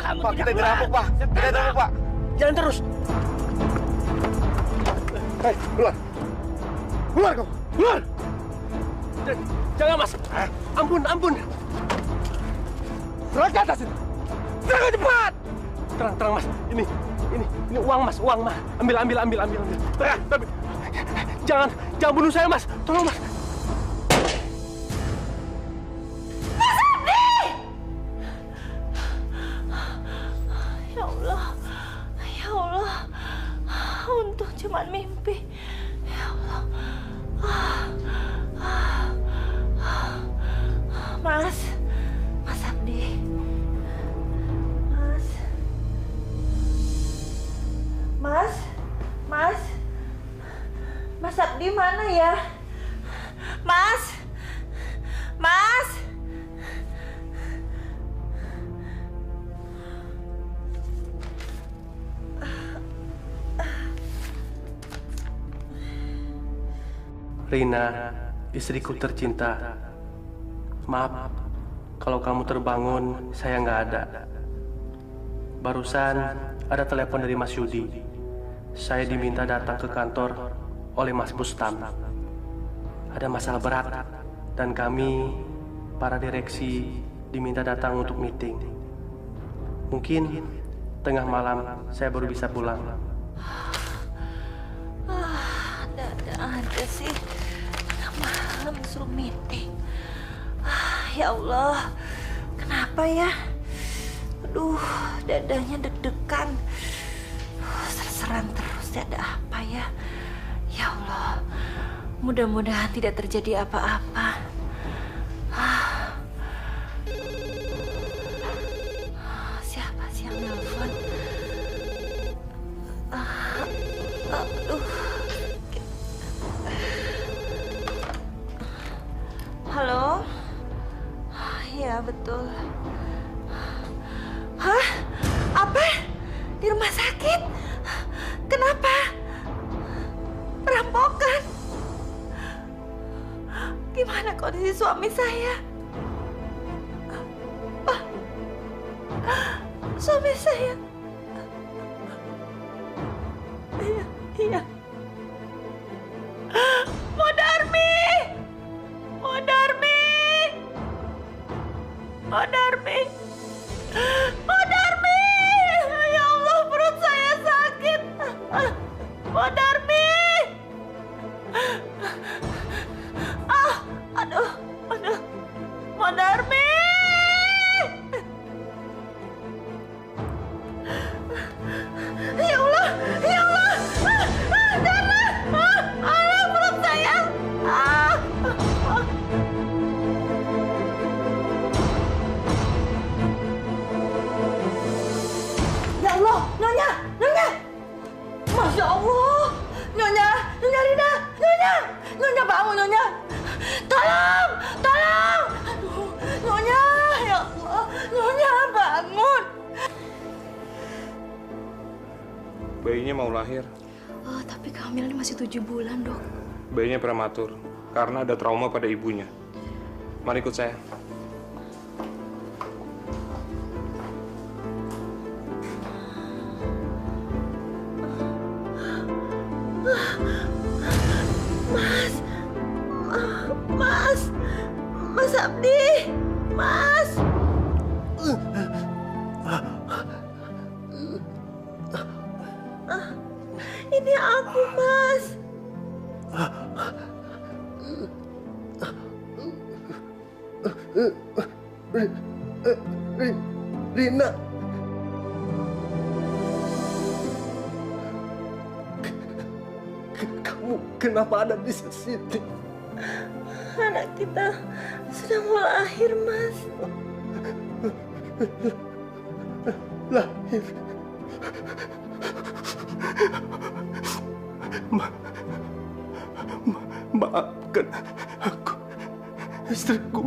kamu Pak, tidak kita dirampok, Pak. Kita dirampok, Pak. Jalan terus. Hei, keluar. Keluar kamu. Keluar. Jangan, Mas. Ampun, ampun. Serang ke atas itu. Serang cepat. Terang, Mas. Ini uang, Mas. Uang, Mas. Ambil. Tapi jangan bunuh saya, Mas. Tolong, Mas. Ya Allah, untung cuma mimpi. Ya Allah, Mas Abdi, Mas Abdi mana ya? Mas. Rina, istriku tercinta. Maaf, kalau kamu terbangun, saya nggak ada. Barusan ada telepon dari Mas Yudi. Saya diminta datang ke kantor oleh Mas Bustam. Ada masalah berat, dan kami, para direksi, diminta datang untuk meeting. Mungkin tengah malam saya baru bisa pulang. Ada aja sih. Malam suruh meeting. Ya Allah, kenapa ya? Aduh, dadanya deg-degan. Serseran terus, ada apa ya? Ya Allah, mudah-mudahan tidak terjadi apa-apa. Siapa sih yang nelfon? Aduh. Halo? Ya, betul. Hah? Apa? Di rumah sakit? Kenapa? Perampokan? Gimana kondisi suami saya? Suami saya? Iya. Modarmi! Ya Allah, perut saya sakit. Modarmi! Aduh. Modarmi! Ya Allah! Jangan! Perut saya! Ya Allah, Nyonya! Masya Allah! Nyonya Rina! Nyonya bangun, Nyonya! Tolong! Aduh, Nyonya! Ya Allah! Nyonya bangun! Bayinya mau lahir. Tapi kehamilan masih 7 bulan, Dok. Bayinya prematur karena ada trauma pada ibunya. Mari ikut saya. Mas Abdi! Mas! Ini aku, Mas. Rina. Kamu kenapa ada di sini? Anak kita sudah mau lahir, Mas. Lahir. Maafkan aku, istriku.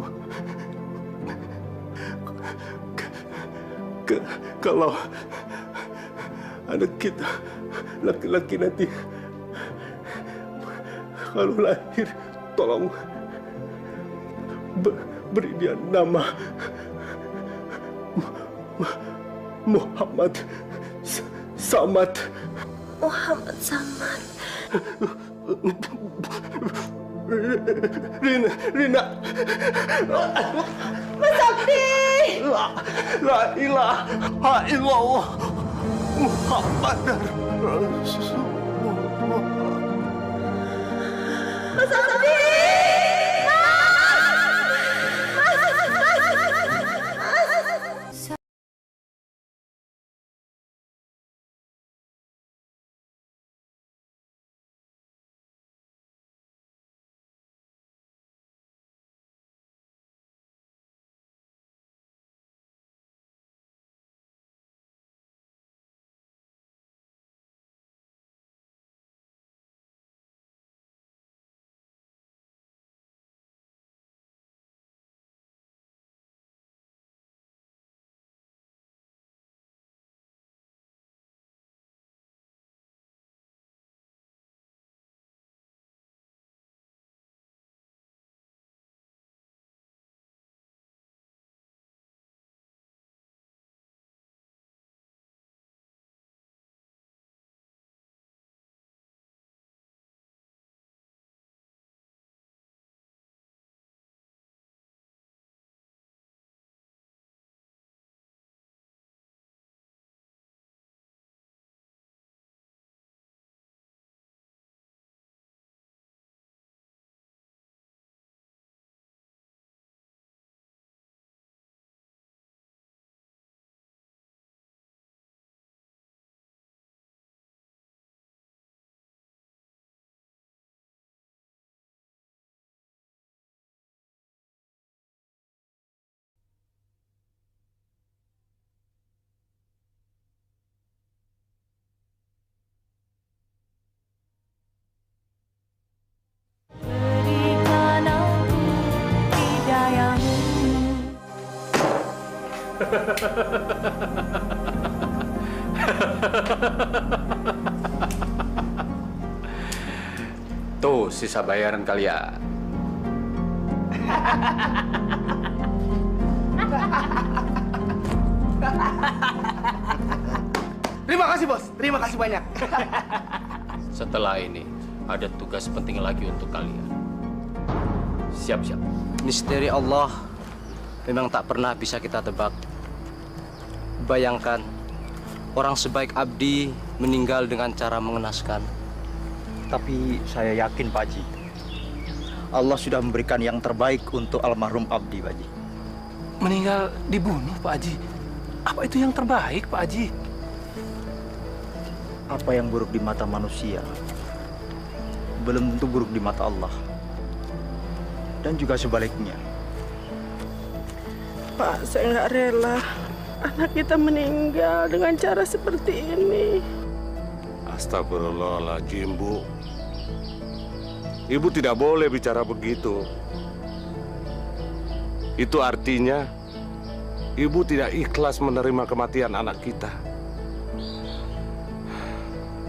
Kalau anak kita laki-laki nanti kalau lahir, tolong beri dia nama Muhammad Samad. Muhammad Samad. Rina. Mas Abdi! La ilaha illallah Muhammad Rasulullah. Mas Abdi! Berikan aku hidayahmu. Tuh sisa bayaran kalian. Terima kasih bos, terima kasih banyak. Setelah ini ada tugas penting lagi untuk kalian. Siap-siap. Misteri Allah memang tak pernah bisa kita tebak. Bayangkan, orang sebaik Abdi meninggal dengan cara mengenaskan. Tapi saya yakin Pak Haji, Allah sudah memberikan yang terbaik untuk almarhum Abdi, Pak Haji. Meninggal dibunuh, Pak Haji. Apa itu yang terbaik, Pak Haji? Apa yang buruk di mata manusia, belum tentu buruk di mata Allah. Dan juga sebaliknya. Pak, saya nggak rela anak kita meninggal dengan cara seperti ini. Astagfirullahaladzim, Bu. Ibu tidak boleh bicara begitu. Itu artinya Ibu tidak ikhlas menerima kematian anak kita.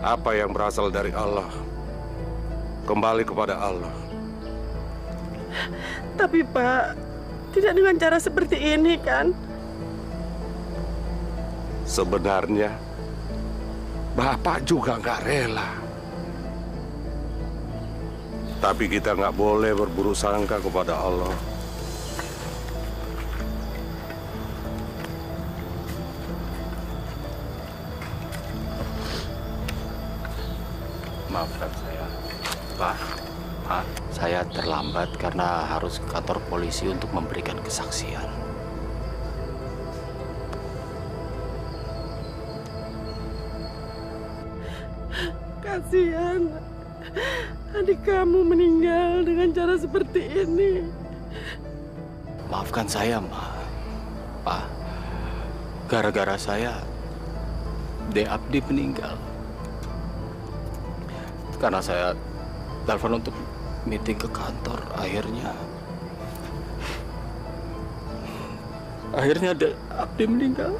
Apa yang berasal dari Allah, kembali kepada Allah. Tapi Pak, tidak dengan cara seperti ini kan? Sebenarnya, Bapak juga nggak rela. Tapi kita nggak boleh berburuk sangka kepada Allah. Maafkan saya, Pak. Saya terlambat karena harus ke kantor polisi untuk memberikan kesaksian. Kasihan, adik kamu meninggal dengan cara seperti ini. Maafkan saya, Ma. Pak, gara-gara saya, De Abdi meninggal. Karena saya telepon untuk meeting ke kantor, akhirnya De Abdi meninggal.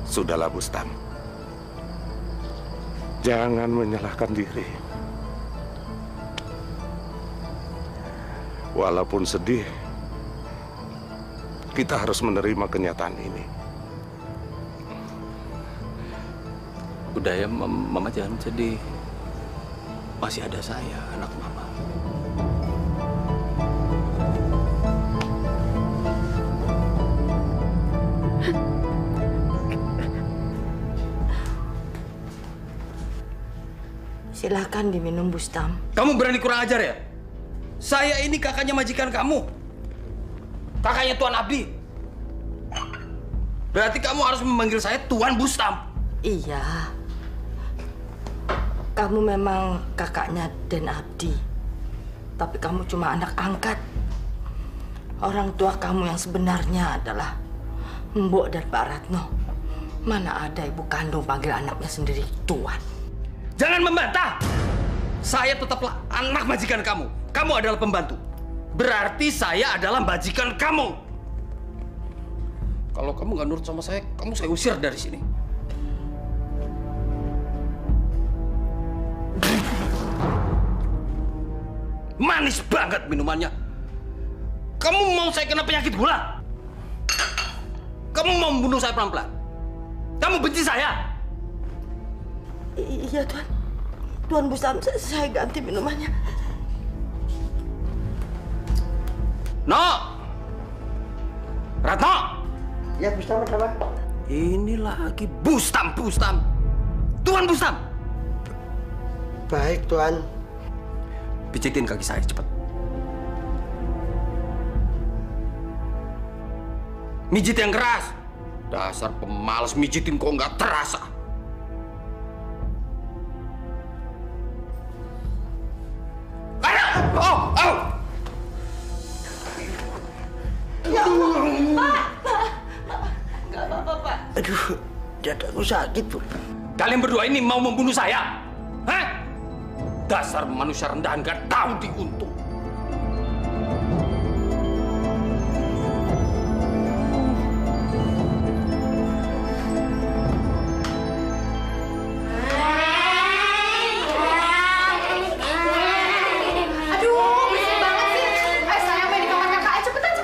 Sudahlah, Bustam. Jangan menyalahkan diri. Walaupun sedih, kita harus menerima kenyataan ini. Udah ya, Mama jangan sedih. Masih ada saya, anak Mama. Silahkan diminum, Bustam. Kamu berani kurang ajar ya? Saya ini kakaknya majikan kamu. Kakaknya Tuan Abdi. Berarti kamu harus memanggil saya Tuan Bustam. Iya. Kamu memang kakaknya Den Abdi. Tapi kamu cuma anak angkat. Orang tua kamu yang sebenarnya adalah Mbok dan Pak Ratno. Mana ada ibu kandung panggil anaknya sendiri Tuan. Jangan membantah. Saya tetaplah anak majikan kamu. Kamu adalah pembantu. Berarti saya adalah majikan kamu. Kalau kamu nggak nurut sama saya usir dari sini. Manis banget minumannya. Kamu mau saya kena penyakit gula? Kamu mau membunuh saya pelan-pelan? Kamu benci saya? Iya, Tuan. Tuan Bustam, saya ganti minumannya. No! Ratno! Ya, Bustam, apa? Ini lagi Bustam. Tuan Bustam! Baik, Tuan. Pijitin kaki saya, cepat. Mijit yang keras. Dasar pemalas, mijitin kok nggak terasa. Aduh, dadaku sakit, Bu. Kalian berdua ini mau membunuh saya? Hah? Dasar manusia rendahan gak tahu diuntung. Aduh, berisik banget sih. Ayo sayang main di kamar kakak. Ayo cepetan.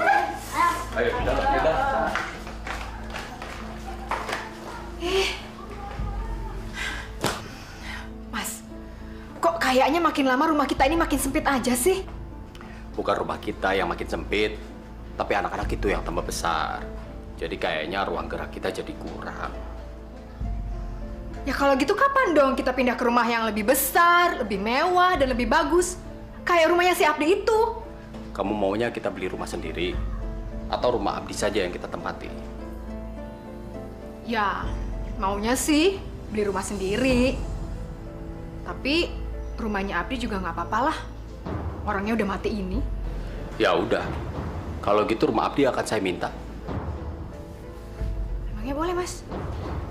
Ayo, kita. Mas, kok kayaknya makin lama rumah kita ini makin sempit aja sih? Bukan rumah kita yang makin sempit, tapi anak-anak itu yang tambah besar. Jadi kayaknya ruang gerak kita jadi kurang. Ya kalau gitu kapan dong kita pindah ke rumah yang lebih besar, lebih mewah, dan lebih bagus? Kayak rumahnya si Abdi itu. Kamu maunya kita beli rumah sendiri? Atau rumah Abdi saja yang kita tempati? Ya, maunya sih beli rumah sendiri. Tapi rumahnya Abdi juga nggak apa-apa lah. Orangnya udah mati ini. Ya udah, kalau gitu rumah Abdi akan saya minta. Emangnya boleh, Mas?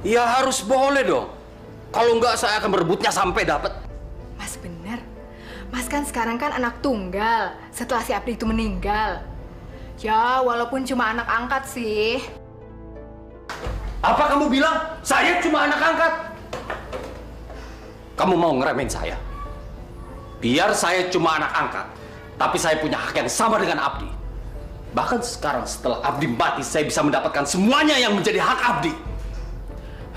Ya harus boleh dong. Kalau enggak saya akan berebutnya sampai dapat. Mas bener. Mas kan sekarang kan anak tunggal setelah si Abdi itu meninggal. Ya, walaupun cuma anak angkat sih. Apa kamu bilang saya cuma anak angkat? Kamu mau ngeremehin saya? Biar saya cuma anak angkat, tapi saya punya hak yang sama dengan Abdi. Bahkan sekarang setelah Abdi mati, saya bisa mendapatkan semuanya yang menjadi hak Abdi.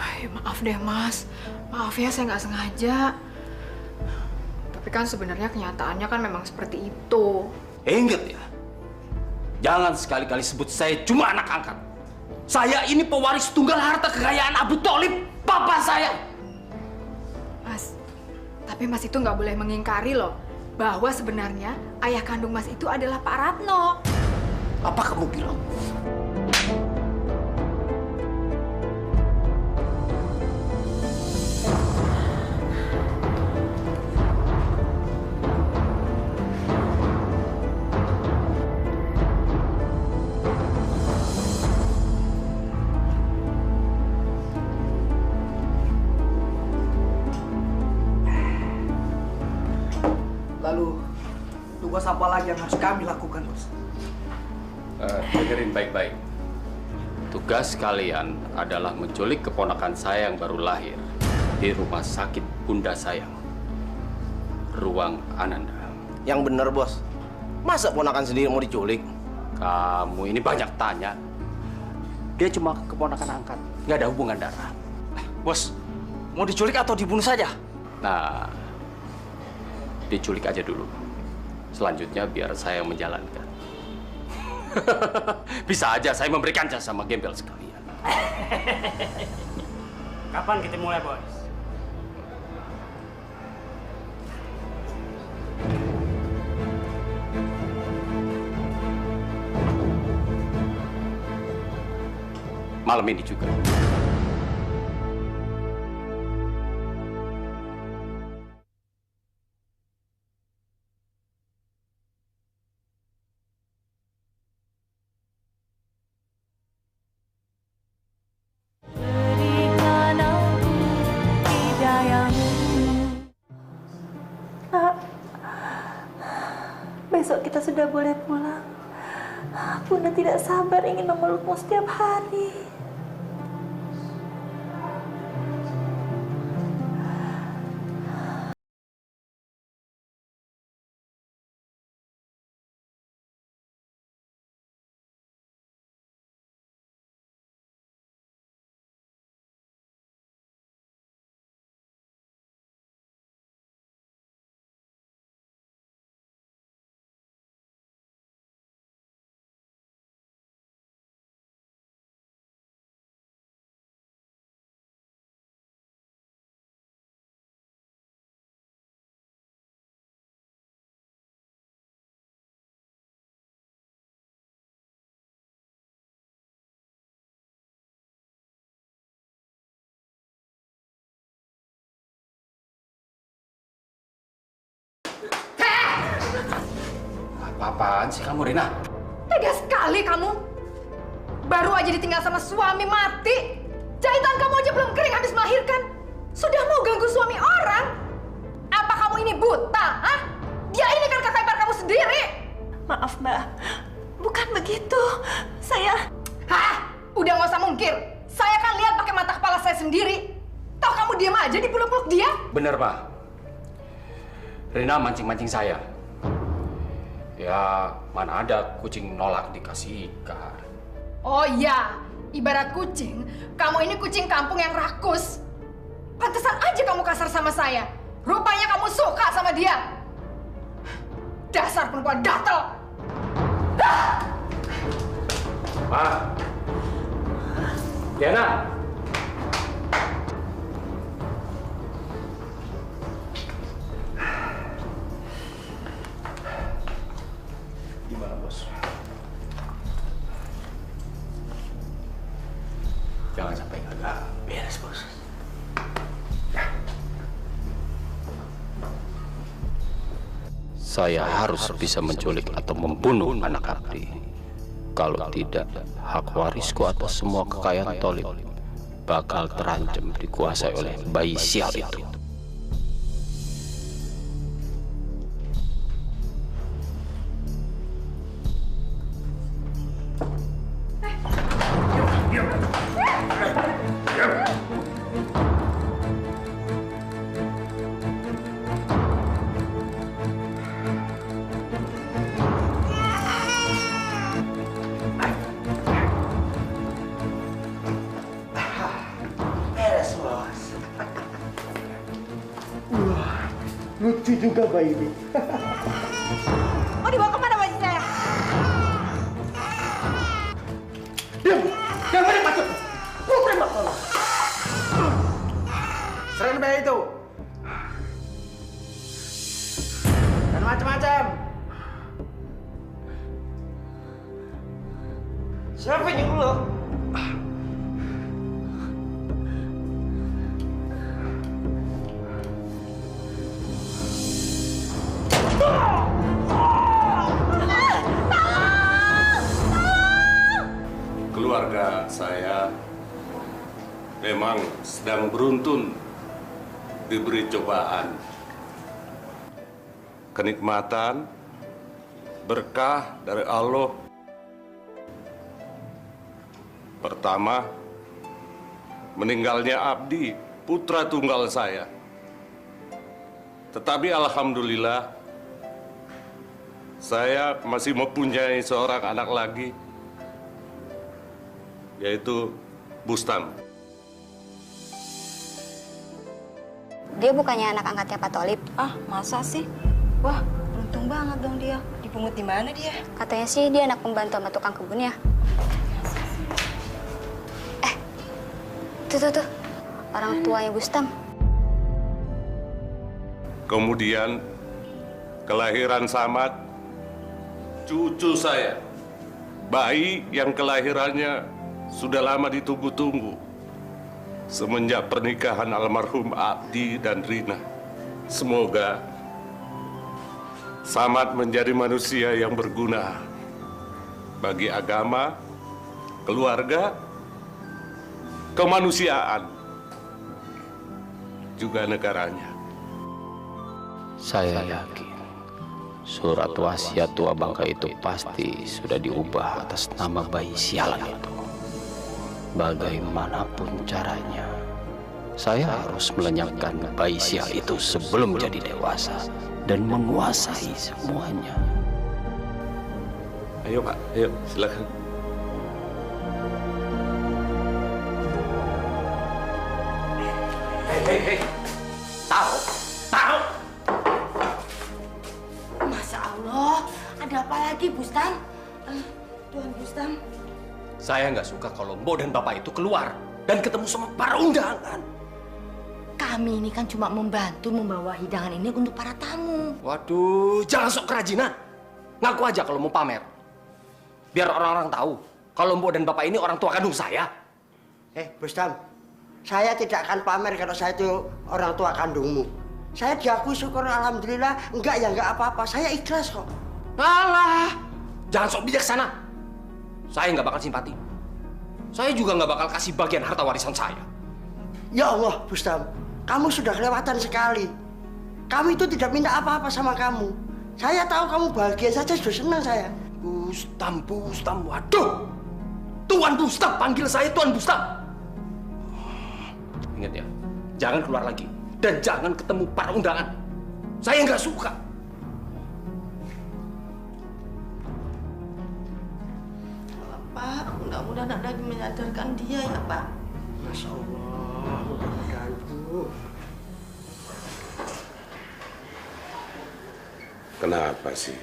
Ay, maaf deh, Mas. Maaf ya, saya nggak sengaja. Tapi kan sebenarnya kenyataannya kan memang seperti itu. Ingat ya, jangan sekali-kali sebut saya cuma anak angkat. Saya ini pewaris tunggal harta kekayaan Abu Tholib, papa saya. Mas, tapi Mas itu nggak boleh mengingkari loh bahwa sebenarnya ayah kandung Mas itu adalah Pak Ratno. Apa kamu bilang? Lalu, tugas apa lagi yang harus kami lakukan, Bos? Dengerin baik-baik. Tugas kalian adalah menculik keponakan saya yang baru lahir di rumah sakit Bunda Sayang, ruang Ananda. Yang bener, Bos. Masa ponakan sendiri mau diculik? Kamu ini banyak tanya. Dia cuma keponakan angkat, nggak ada hubungan darah. Bos, Mau diculik atau dibunuh saja? Nah, diculik aja dulu. Selanjutnya biar saya yang menjalankan. Bisa aja saya memberikan jasa sama gembel sekalian. Kapan kita mulai, Bos? Malam ini juga. Berikan aku hidayahmu. Nak, besok kita sudah boleh pulang. Bunda tidak sabar ingin memelukmu setiap hari. Apa-apaan sih kamu, Rina? Tega sekali kamu. Baru aja ditinggal sama suami mati. Jahitan kamu aja belum kering habis melahirkan. Sudah mau ganggu suami orang? Apa kamu ini buta? Hah? Dia ini kan kakak ipar kamu sendiri. Maaf, Mbak. Bukan begitu. Saya... Hah? Udah nggak usah mungkir. Saya kan lihat pakai mata kepala saya sendiri. Tahu kamu diam aja dipeluk-peluk dia? Bener, Pak. Rina mancing-mancing saya. Ya, mana ada kucing nolak dikasih ikan. Oh iya, ibarat kucing, kamu ini kucing kampung yang rakus. Pantesan aja kamu kasar sama saya. Rupanya kamu suka sama dia. Dasar perempuan gatel. Ma. Diana. Gimana, Bos? Jangan sampai gagal. Beres, Bos. Saya harus bisa menculik atau membunuh anak Abdi. Kalau tidak, hak warisku atas semua kekayaan Tolib bakal terancam dikuasai oleh bayi sial itu. Lucu juga bayi ini. Mau dibawa kemana bayi saya? Diam! Jangan banyak masuk! Putri Mbak Lola! Serahin bayi itu! Dan macam-macam! Siapa yang nyuruh lo? Keluarga saya memang sedang beruntun diberi cobaan. Kenikmatan, berkah dari Allah. Pertama, meninggalnya Abdi, putra tunggal saya. Tetapi alhamdulillah, saya masih mempunyai seorang anak lagi, yaitu Bustam. Dia bukannya anak angkatnya Pak Tolip. Ah, masa sih? Wah, untung banget dong dia. Dipungut di mana dia? Katanya sih dia anak pembantu sama tukang kebun ya. Tuh. Orang tuanya Bustam. Kemudian kelahiran Samad, cucu saya. Bayi yang kelahirannya sudah lama ditunggu-tunggu. Semenjak pernikahan almarhum Abdi dan Rina. Semoga Samad menjadi manusia yang berguna bagi agama, keluarga, kemanusiaan, juga negaranya. Saya yakin surat wasiat tua Bangka itu pasti sudah diubah atas nama bayi sialan itu. Bagaimanapun caranya, saya harus melenyapkan bayi sial itu sebelum jadi dewasa dan menguasai semuanya. Ayo Pak, ayo silakan. Hei, tahu. Masya Allah, ada apa lagi, Bustam? Tuan Bustam. Saya nggak suka kalau Mbok dan Bapak itu keluar dan ketemu sama para undangan. Kami ini kan cuma membantu membawa hidangan ini untuk para tamu. Waduh, jangan sok kerajinan. Ngaku aja kalau mau pamer. Biar orang-orang tahu kalau Mbok dan Bapak ini orang tua kandung saya. Bustam, saya tidak akan pamer kalau saya itu orang tua kandungmu. Saya diakui syukur alhamdulillah, enggak apa-apa. Saya ikhlas kok. Alah, jangan sok bijaksana. Saya nggak bakal simpati. Saya juga nggak bakal kasih bagian harta warisan saya. Ya Allah, Bustam, kamu sudah kelewatan sekali. Kami itu tidak minta apa-apa sama kamu. Saya tahu kamu bahagia saja sudah senang saya. Bustam, waduh. Tuan Bustam, panggil saya Tuan Bustam. Ingat ya, jangan keluar lagi. Dan jangan ketemu para undangan. Saya nggak suka. Pak, mudah-mudahan Anda menyadarkan dia ya, Pak. Masya Allah, mudah-mudahan Bu. Kenapa sih?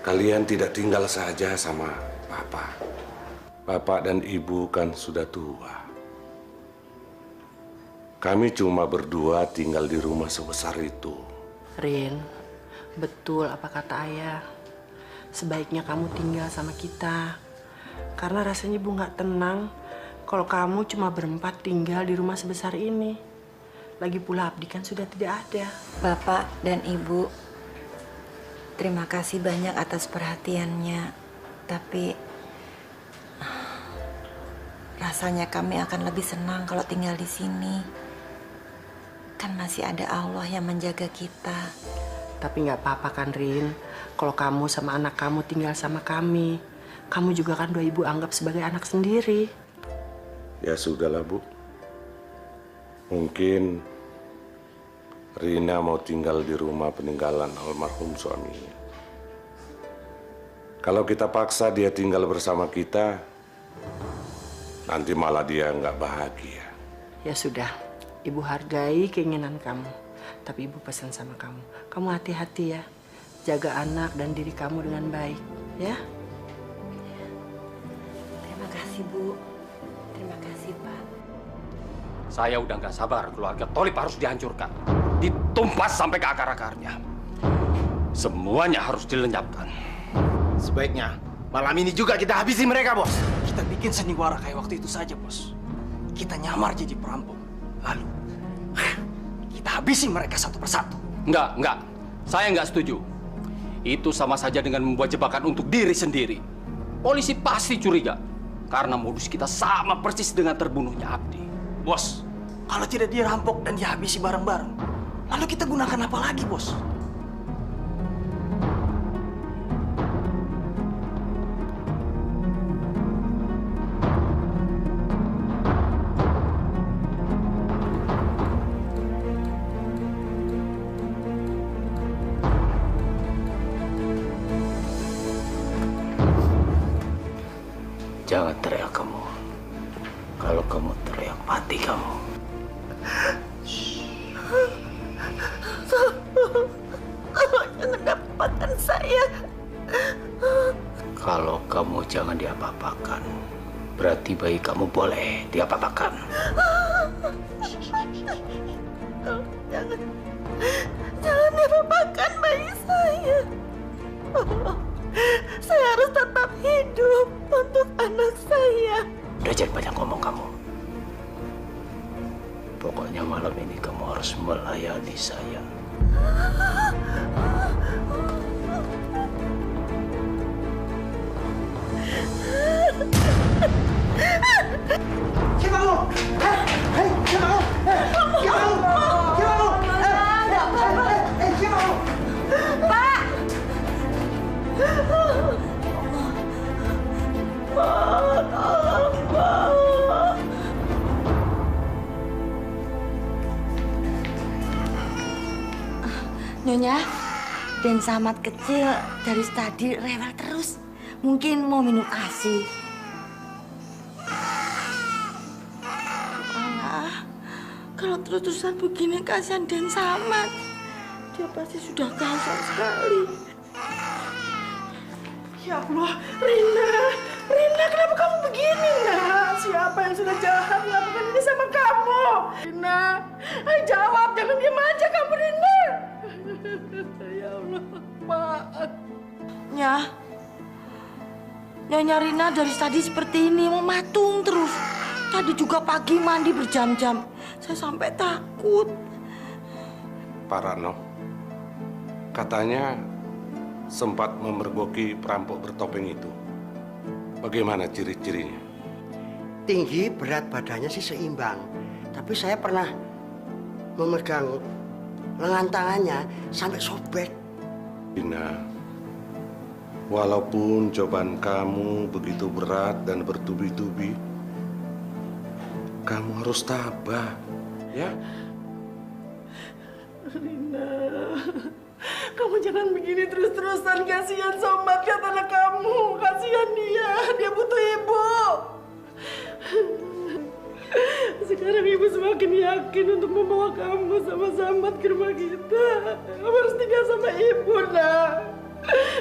Kalian tidak tinggal saja sama Papa. Bapak dan Ibu kan sudah tua. Kami cuma berdua tinggal di rumah sebesar itu. Rin, betul apa kata ayah. Sebaiknya kamu tinggal sama kita. Karena rasanya Ibu nggak tenang kalau kamu cuma berempat tinggal di rumah sebesar ini. Lagi pula Abdi kan sudah tidak ada. Bapak dan Ibu, terima kasih banyak atas perhatiannya. Tapi rasanya kami akan lebih senang kalau tinggal di sini. Kan masih ada Allah yang menjaga kita. Tapi nggak apa-apa kan, Rin. Kalau kamu sama anak kamu tinggal sama kami, kamu juga kan doa Ibu anggap sebagai anak sendiri. Ya sudahlah, Bu. Mungkin Rina mau tinggal di rumah peninggalan almarhum suaminya. Kalau kita paksa dia tinggal bersama kita, nanti malah dia nggak bahagia. Ya sudah, Ibu hargai keinginan kamu. Tapi Ibu pesan sama kamu hati-hati ya. Jaga anak dan diri kamu dengan baik, ya. Terima kasih, Bu. Terima kasih, Pak. Saya udah nggak sabar keluarga Tolip harus dihancurkan. Ditumpas sampai ke akar-akarnya. Semuanya harus dilenyapkan. Sebaiknya malam ini juga kita habisi mereka, Bos. Kita bikin sandiwara kayak waktu itu saja, Bos. Kita nyamar jadi perampok. Lalu, kita habisi mereka satu persatu. Enggak. Saya nggak setuju. Itu sama saja dengan membuat jebakan untuk diri sendiri. Polisi pasti curiga. Karena modus kita sama persis dengan terbunuhnya Abdi. Bos, kalau tidak dirampok dan dihabisi bareng-bareng, lalu kita gunakan apa lagi, Bos? Jangan teriak kamu. Kalau kamu teriak, mati kamu. Shh. saya. Kalau kamu jangan diapa-apakan, berarti bayi kamu boleh diapa-apakan. Jangan diapa-apakan bayi saya. Saya harus tetap hidup untuk anak saya. Udah jangan banyak ngomong kamu. Pokoknya malam ini kamu harus melayani saya. Siapa kamu? Hei, siapa kamu? Siapa kamu? Siapa kamu? Siapa kamu? Pak! Nyonya, Den Samad kecil dari tadi rewel terus. Mungkin mau minum ASI. Alah, kalau terus-terusan begini kasihan Den Samad. Dia pasti sudah kasar sekali. Ya Allah, Rina, kenapa kamu begini, nak? Siapa yang sudah jahat melakukan ini sama kamu? Rina, ayo jawab, jangan diam aja kamu, Rina. Ya Allah, maaf. Nyonya Rina dari tadi seperti ini, mematung terus. Tadi juga pagi mandi berjam-jam. Saya sampai takut. Pak Rano, katanya sempat memergoki perampok bertopeng itu. Bagaimana ciri-cirinya? Tinggi, berat badannya sih seimbang. Tapi saya pernah memegang lengan tangannya sampai sobek. Rina, walaupun cobaan kamu begitu berat dan bertubi-tubi, kamu harus tabah, ya? Rina, kamu jangan begini terus-terusan. Kasihan Somad, kata anak kamu. Kasihan dia butuh ibu. Sekarang ibu semakin yakin untuk membawa kamu sama Samad ke rumah kita. Kamu harus tinggal sama ibu, nak.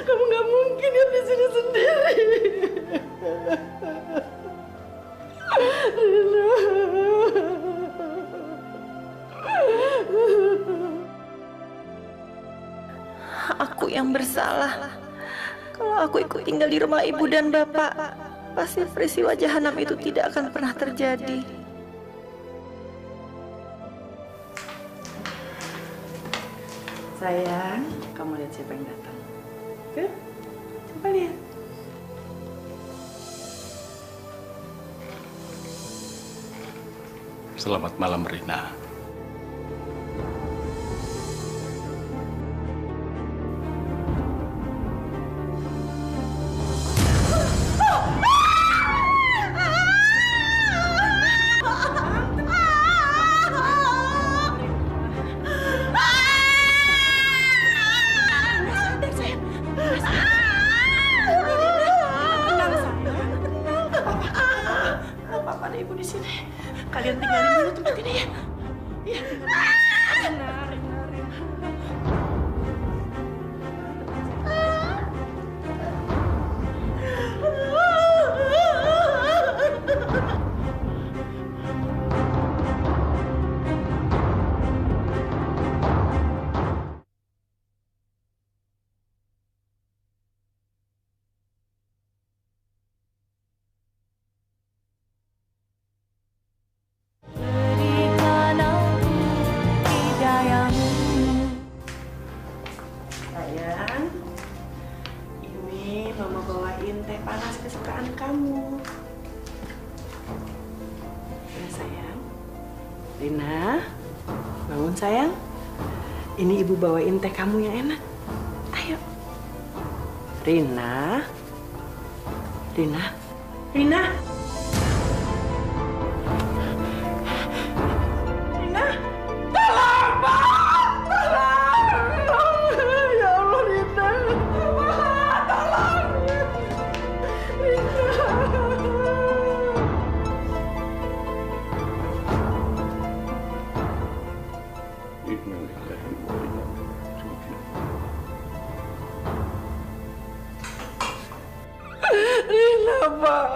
Kamu nggak mungkin hidup di sini sendiri. Rina. Aku yang bersalah. Kalau aku ikut tinggal di rumah ibu dan bapak, pasti peristiwa jahanam itu tidak akan pernah terjadi. Sayang, kamu lihat siapa yang datang. Oke? Coba lihat. Selamat malam, Rina. Papa ada ibu di sini. Kalian tinggalin dulu tempat ini ya. Iya, Rina. Berikan aku hidayahmu. Sayang, ini mama bawain teh panas kesukaan kamu. Ya sayang. Rina, bangun sayang. Ini ibu bawain teh kamu yang enak. Ayo. Rina. Rina. Rina. Rina. Tolong, Pak! Tolong! Ya Allah, Rina. Pak, tolong! Rina. Pak.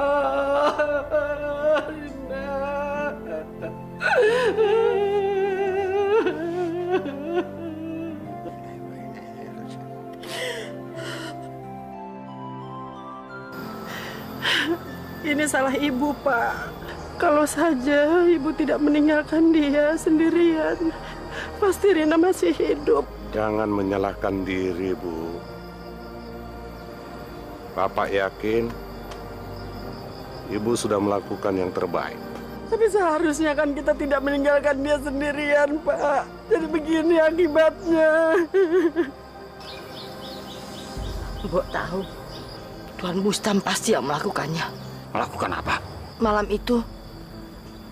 Ini salah ibu, Pak. Kalau saja ibu tidak meninggalkan dia sendirian, pasti Rina masih hidup. Jangan menyalahkan diri, Bu. Bapak yakin Ibu sudah melakukan yang terbaik. Tapi seharusnya kan kita tidak meninggalkan dia sendirian, Pak. Jadi begini akibatnya. Mbok tahu, Tuan Bustam pasti yang melakukannya. Melakukan apa? Malam itu,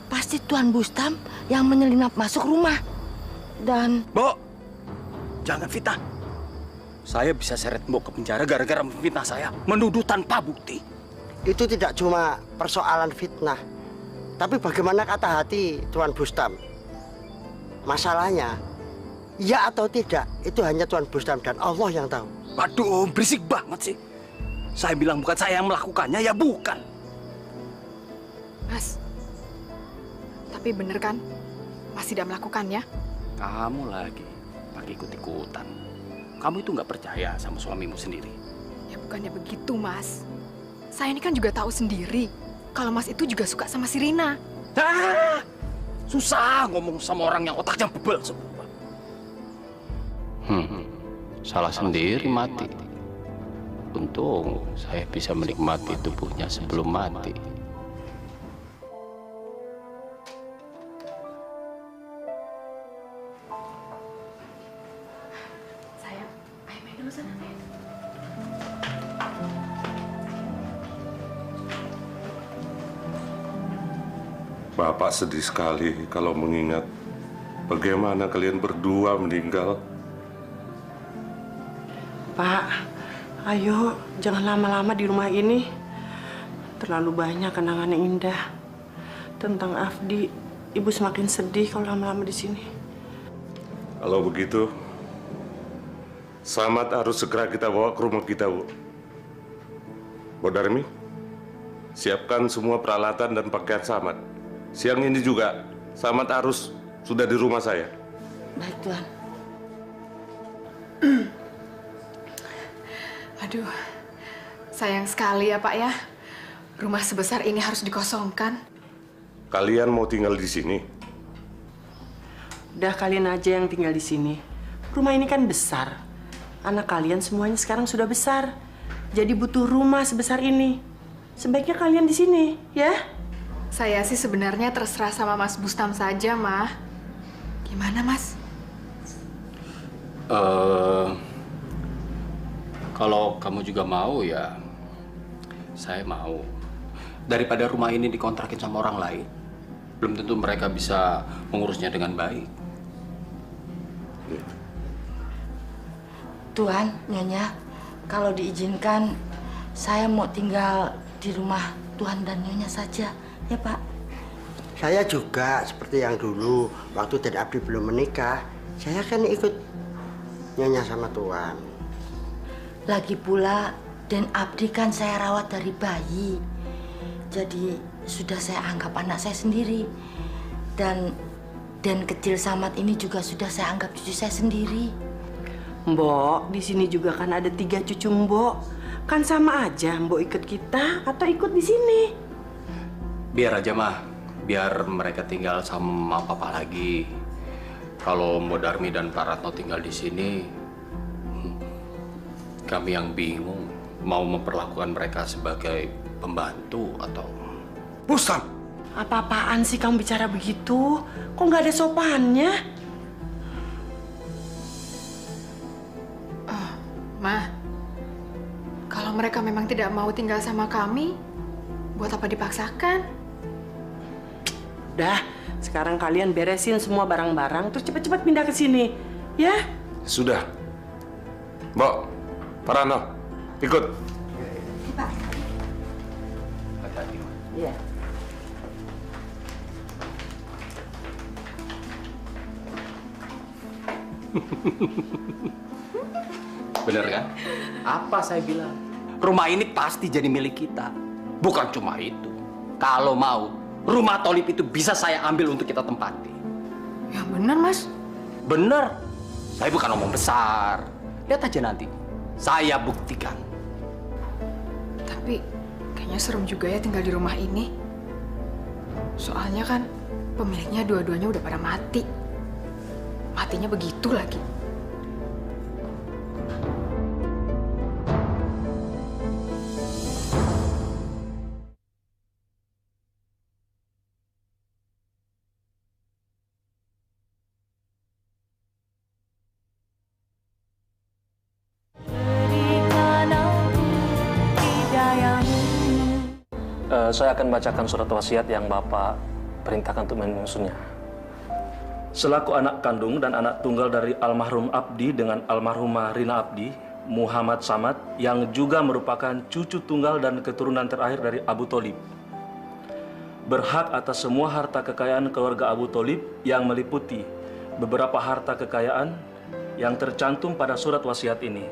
pasti Tuan Bustam yang menyelinap masuk rumah. Dan... Mbok, jangan fitnah. Saya bisa seret Mbok ke penjara gara-gara memfitnah saya. Menuduh tanpa bukti. Itu tidak cuma persoalan fitnah, tapi bagaimana kata hati Tuan Bustam. Masalahnya, ya atau tidak, itu hanya Tuan Bustam dan Allah yang tahu. Waduh, berisik banget sih. Saya bilang bukan saya yang melakukannya, ya bukan. Mas, tapi bener kan? Mas tidak melakukannya? Kamu lagi pakai ikut-ikutan. Kamu itu nggak percaya sama suamimu sendiri. Ya bukannya begitu, Mas. Saya ini kan juga tahu sendiri kalau Mas itu juga suka sama si Rina. Susah ngomong sama orang yang otaknya bebel semua. Salah sendiri mati. Untung saya bisa menikmati tubuhnya sebelum mati. Sayang, ayo main dulu sana, main. Bapak sedih sekali kalau mengingat bagaimana kalian berdua meninggal. Pak, ayo jangan lama-lama di rumah ini. Terlalu banyak kenangan yang indah tentang Afdi. Ibu semakin sedih kalau lama-lama di sini. Kalau begitu, Samad harus segera kita bawa ke rumah kita, Bu. Bu Darmi, siapkan semua peralatan dan pakaian Samad. Siang ini juga, Samad harus sudah di rumah saya. Baik, Tuan. Aduh, sayang sekali ya Pak ya. Rumah sebesar ini harus dikosongkan. Kalian mau tinggal di sini? Udah kalian aja yang tinggal di sini. Rumah ini kan besar. Anak kalian semuanya sekarang sudah besar. Jadi butuh rumah sebesar ini. Sebaiknya kalian di sini, ya? Saya sih sebenarnya terserah sama Mas Bustam saja, Mah. Gimana, Mas? Kalau kamu juga mau ya, saya mau. Daripada rumah ini dikontrakin sama orang lain, belum tentu mereka bisa mengurusnya dengan baik. Tuan, Nyonya, kalau diizinkan, saya mau tinggal di rumah Tuan dan Nyonya saja, ya Pak? Saya juga seperti yang dulu, waktu Den Abdi belum menikah, saya kan ikut Nyonya sama Tuan. Lagi pula, Den Abdi kan saya rawat dari bayi. Jadi, sudah saya anggap anak saya sendiri. Dan Den kecil Samad ini juga sudah saya anggap cucu saya sendiri. Mbok, di sini juga kan ada 3 cucu Mbok. Kan sama aja Mbok ikut kita atau ikut di sini. Biar aja, Mah. Biar mereka tinggal sama Papa lagi. Kalau Mbok Darmi dan Pak Ratno tinggal di sini, kami yang bingung mau memperlakukan mereka sebagai pembantu atau... Bustam! Apa-apaan sih kamu bicara begitu? Kok nggak ada sopannya? Mah, kalau mereka memang tidak mau tinggal sama kami, buat apa dipaksakan? Dah, sekarang kalian beresin semua barang-barang, terus cepat-cepat pindah ke sini, ya? Sudah. Mbok, Pak Rano, ikut. Hati-hati, Mah. Iya. Bener kan? Apa saya bilang? Rumah ini pasti jadi milik kita. Bukan cuma itu. Kalau mau, rumah Tholib itu bisa saya ambil untuk kita tempati. Ya benar, Mas. Bener. Saya bukan ngomong besar. Lihat aja nanti. Saya buktikan. Tapi kayaknya serem juga ya tinggal di rumah ini. Soalnya kan pemiliknya dua-duanya udah pada mati. Matinya begitu lagi. Saya akan bacakan surat wasiat yang Bapak perintahkan untuk menyusunnya. Selaku anak kandung dan anak tunggal dari almarhum Abdi dengan almarhumah Rina Abdi, Muhammad Samad, yang juga merupakan cucu tunggal dan keturunan terakhir dari Abu Tholib, berhak atas semua harta kekayaan keluarga Abu Tholib yang meliputi beberapa harta kekayaan yang tercantum pada surat wasiat ini.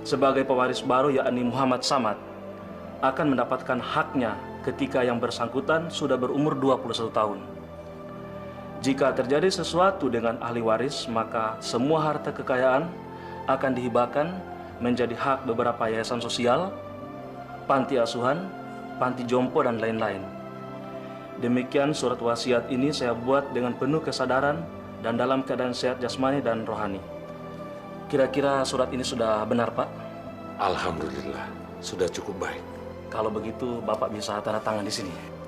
Sebagai pewaris baru yakni Muhammad Samad akan mendapatkan haknya ketika yang bersangkutan sudah berumur 21 tahun. Jika terjadi sesuatu dengan ahli waris, maka semua harta kekayaan akan dihibahkan menjadi hak beberapa yayasan sosial, panti asuhan, panti jompo, dan lain-lain. Demikian surat wasiat ini saya buat dengan penuh kesadaran dan dalam keadaan sehat jasmani dan rohani. Kira-kira surat ini sudah benar, Pak? Alhamdulillah, sudah cukup baik. Kalau begitu, Bapak bisa tanda tangan di sini.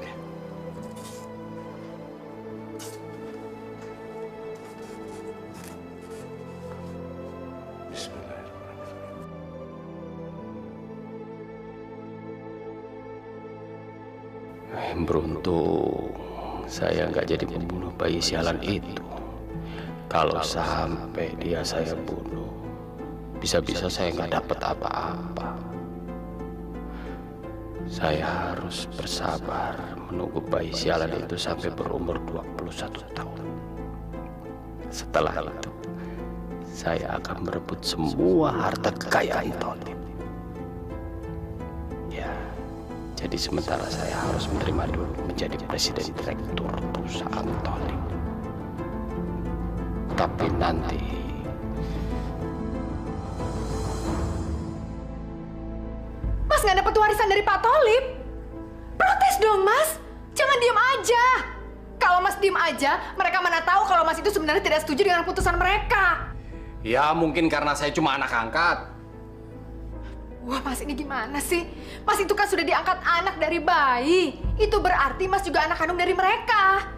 Beruntung saya nggak jadi pembunuh bayi sialan itu. Kalau sampai dia saya bunuh, bisa-bisa saya nggak dapat apa-apa. Saya harus bersabar menunggu bayi sialan itu sampai berumur 21 tahun. Setelah itu, saya akan merebut semua harta kekayaan Tholib. Ya, jadi sementara saya harus menerima dulu menjadi presiden direktur perusahaan Tholib. Tapi nanti Mas nggak dapat warisan dari Pak Tholib. Protes dong, Mas. Jangan diem aja. Kalau Mas diem aja, mereka mana tahu kalau Mas itu sebenarnya tidak setuju dengan putusan mereka. Ya mungkin karena saya cuma anak angkat. Wah, Mas ini gimana sih? Mas itu kan sudah diangkat anak dari bayi. Itu berarti Mas juga anak kandung dari mereka.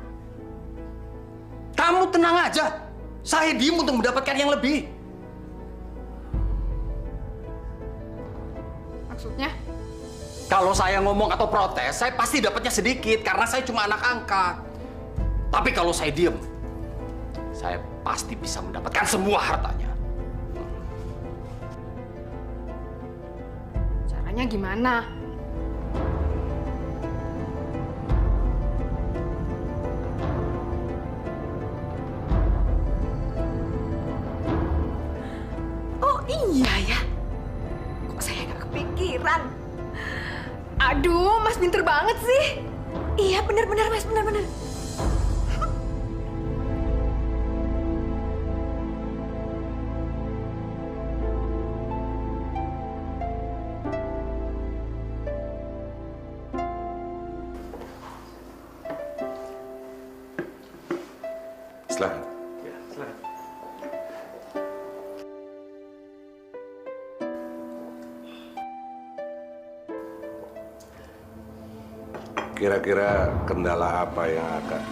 Kamu tenang aja. Saya diem untuk mendapatkan yang lebih. Maksudnya? Kalau saya ngomong atau protes, saya pasti dapatnya sedikit karena saya cuma anak angkat. Tapi kalau saya diem, saya pasti bisa mendapatkan semua hartanya. Caranya gimana? Oh iya ya. Kok saya nggak kepikiran? Aduh, Mas pinter banget sih. Iya, benar-benar Mas, benar-benar. Silakan. Ya, silakan. Kira-kira kendala apa yang akan...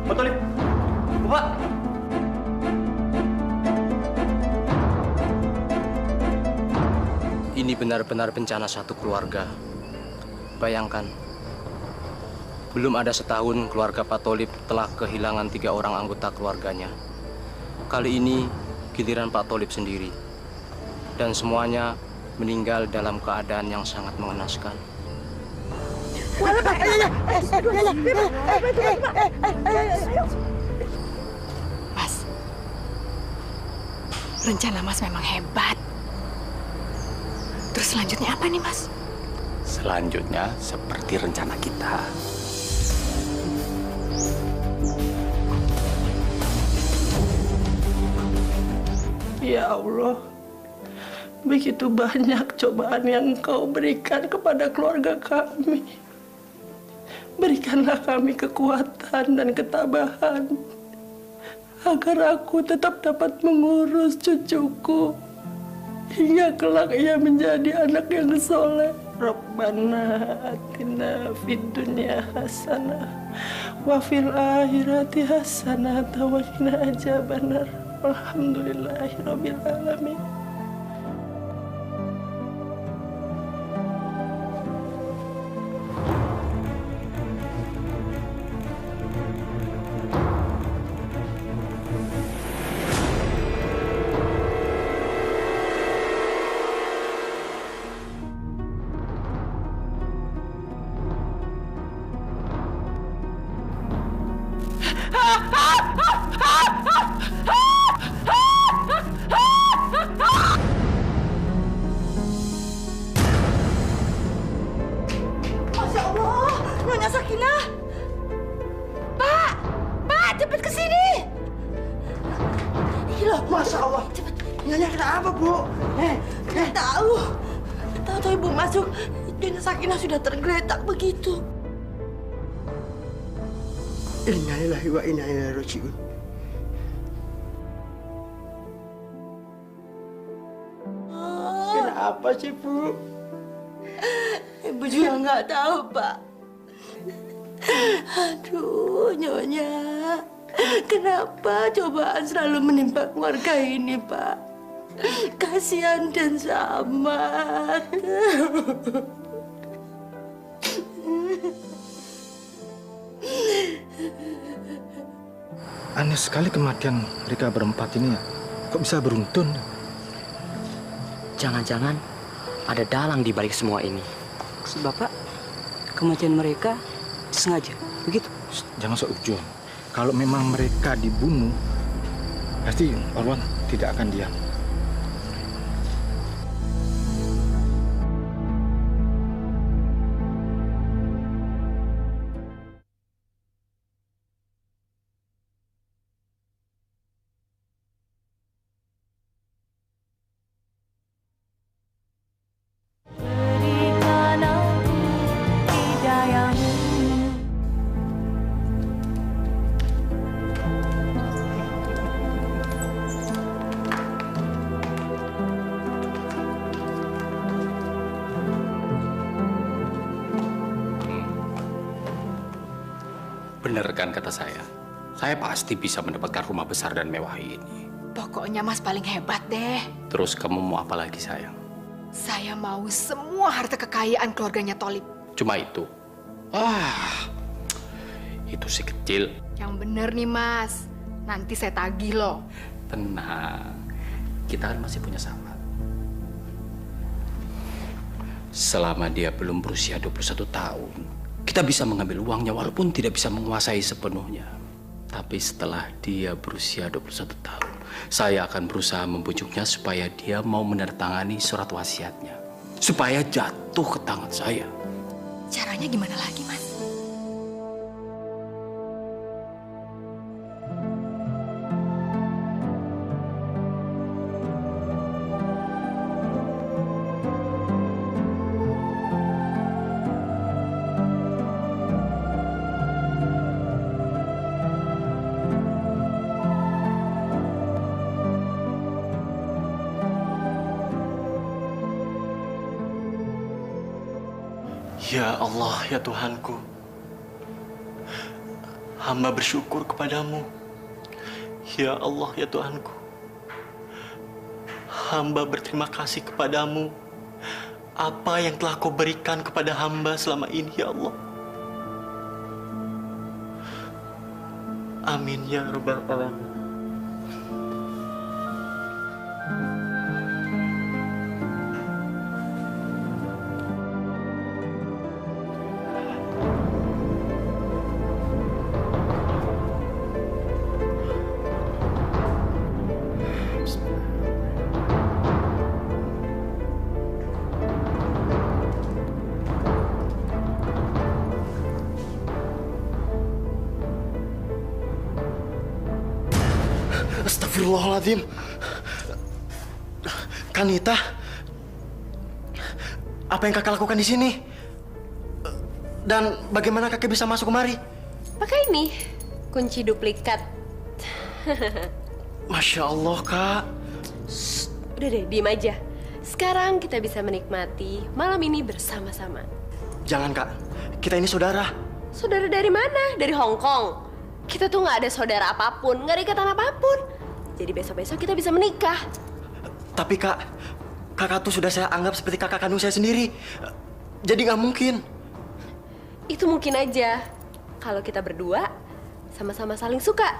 Pak Tholib, Bapak. Ini benar-benar bencana satu keluarga. Bayangkan, belum ada setahun keluarga Pak Tholib telah kehilangan 3 orang anggota keluarganya. Kali ini giliran Pak Tholib sendiri. Dan semuanya meninggal dalam keadaan yang sangat mengenaskan. Rencana Mas memang hebat. Terus selanjutnya apa nih, Mas? Selanjutnya seperti rencana kita. Ya Allah, begitu banyak cobaan yang Engkau berikan kepada keluarga kami. Berikanlah kami kekuatan dan ketabahan agar aku tetap dapat mengurus cucuku hingga kelak ia menjadi anak yang soleh. Rabbana atina fid dunya hasanah wa fil akhirati hasanah wa qina adzabannar. Alhamdulillahirabbil alamin. Masya Allah, Nyonya Sakinah. Pak, cepet ke sini. Loh, Masya Allah. Cepet. Nyonya kenapa, Bu? Nggak tahu. Tahu-tahu Ibu masuk, Nyonya Sakinah sudah tergeletak begitu. Innalillahi wa inna ilaihi raji'un. Kenapa sih, Bu? Ibu juga nggak tahu, Pak. Aduh, Nyonya. Kenapa cobaan selalu menimpa keluarga ini, Pak? Kasihan dan Samad. Aneh sekali kematian mereka berempat ini ya. Kok bisa beruntun? Jangan-jangan ada dalang di balik semua ini. Maksud Bapak, kematian mereka sengaja, begitu? Jangan seujung. Kalau memang mereka dibunuh, pasti Orwan tidak akan diam. Berikan aku hidayahmu. Benar kan kata saya? Saya pasti bisa mendapatkan rumah besar dan mewah ini. Pokoknya Mas paling hebat deh. Terus kamu mau apa lagi sayang? Saya mau semua harta kekayaan keluarganya Tholib. Cuma itu? Itu sih kecil. Yang bener nih, Mas. Nanti saya tagih loh. Tenang, kita kan masih punya Samad. Selama dia belum berusia 21 tahun, kita bisa mengambil uangnya walaupun tidak bisa menguasai sepenuhnya. Tapi setelah dia berusia 21 tahun, saya akan berusaha membujuknya supaya dia mau menandatangani surat wasiatnya. Supaya jatuh ke tangan saya. Caranya gimana lagi, Mas? Ya Allah, ya Tuhanku. Hamba bersyukur kepadamu. Ya Allah, ya Tuhanku. Hamba berterima kasih kepadamu. Apa yang telah kau berikan kepada hamba selama ini, ya Allah. Amin, ya Rabbal Alamin. Astagfirullahaladzim. Kanita, apa yang kakak lakukan di sini? Dan bagaimana kakek bisa masuk kemari? Pakai ini, kunci duplikat. Masya Allah, Kak. Udah deh, diem aja. Sekarang kita bisa menikmati malam ini bersama-sama. Jangan, Kak. Kita ini saudara. Saudara dari mana? Dari Hong Kong. Kita tuh nggak ada saudara apapun, nggak ada ikatan apapun. Jadi besok-besok kita bisa menikah. Tapi, Kak, kakak tuh sudah saya anggap seperti kakak kandung saya sendiri. Jadi nggak mungkin. Itu mungkin aja. Kalau kita berdua sama-sama saling suka.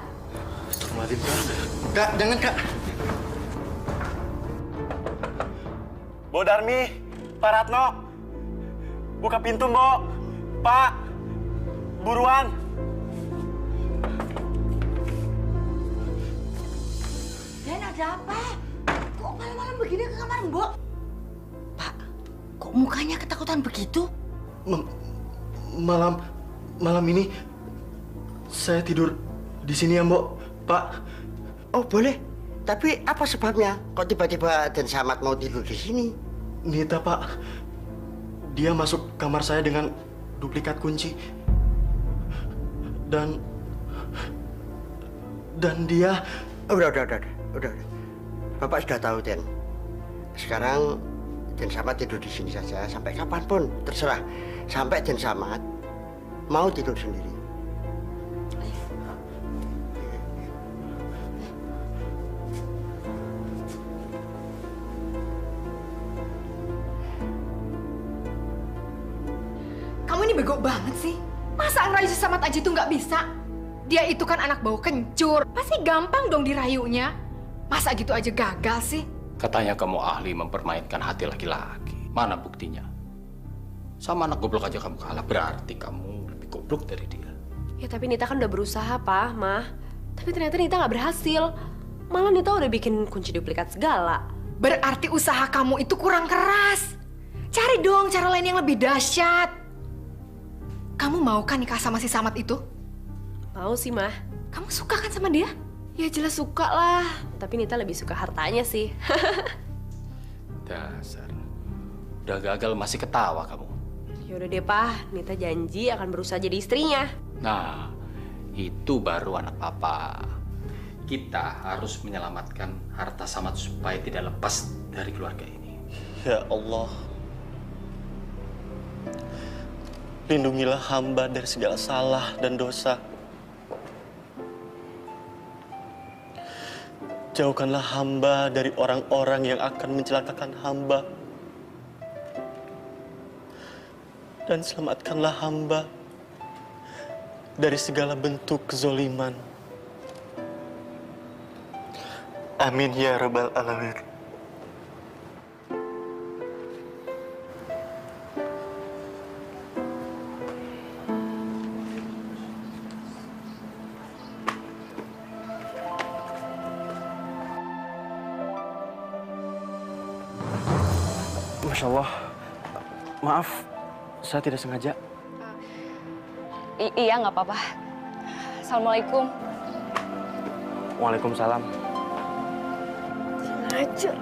Astagfirullahaladzim, Kak. Kak, jangan, Kak. Bo Darmi, Pak Ratno. Buka pintu, Bo. Pak, buruan. Dan ada apa? Kok malam-malam begini ke kamar Mbok? Pak, kok mukanya ketakutan begitu? Malam ini saya tidur di sini ya, Mbok. Pak. Oh, boleh. Tapi apa sebabnya? Kok tiba-tiba Den Samad mau tidur di sini? Nita, Pak. Dia masuk kamar saya dengan duplikat kunci. Dan dia... Udah. Bapak sudah tahu, Den. Sekarang Den Samad tidur di sini saja sampai kapanpun, terserah. Sampai Den Samad mau tidur sendiri. Kamu ini bego banget sih. Masa ngerayu si Samad aja tuh nggak bisa? Dia itu kan anak bau kencur. Pasti gampang dong dirayunya. Masa gitu aja gagal sih? Katanya kamu ahli mempermainkan hati laki-laki. Mana buktinya? Sama anak goblok aja kamu kalah. Berarti kamu lebih goblok dari dia. Ya tapi Nita kan udah berusaha, Pak, Mah. Tapi ternyata Nita nggak berhasil. Malah Nita udah bikin kunci duplikat segala. Berarti usaha kamu itu kurang keras. Cari dong cara lain yang lebih dahsyat. Kamu mau kan nikah sama si Samad itu? Mau sih, Mah. Kamu suka kan sama dia? Ya jelas suka lah. Tapi Nita lebih suka hartanya sih. Dasar. Udah gagal masih ketawa kamu. Ya udah deh, Pak. Nita janji akan berusaha jadi istrinya. Nah, itu baru anak papa. Kita harus menyelamatkan harta Samad supaya tidak lepas dari keluarga ini. Ya Allah. Lindungilah hamba dari segala salah dan dosa. Jauhkanlah hamba dari orang-orang yang akan mencelakakan hamba. Dan selamatkanlah hamba dari segala bentuk kezoliman. Amin ya Rabbal Alamin. Masya Allah, maaf, saya tidak sengaja. Iya, nggak apa-apa. Assalamualaikum. Waalaikumsalam. Sengaja.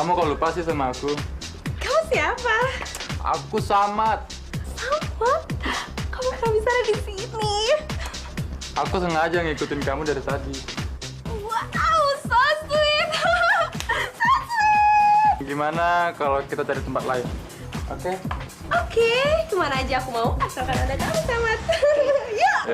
Kamu kok lupa sih sama aku? Kamu siapa? Aku Samad. Samad? Kamu kenapa bisa ada di sini? Aku sengaja ngikutin kamu dari tadi. Wow, so sweet. So sweet. Gimana kalau kita cari tempat lain? Oke? Oke, kemana aja aku mau, asalkan ada kamu, Samad. Yuk!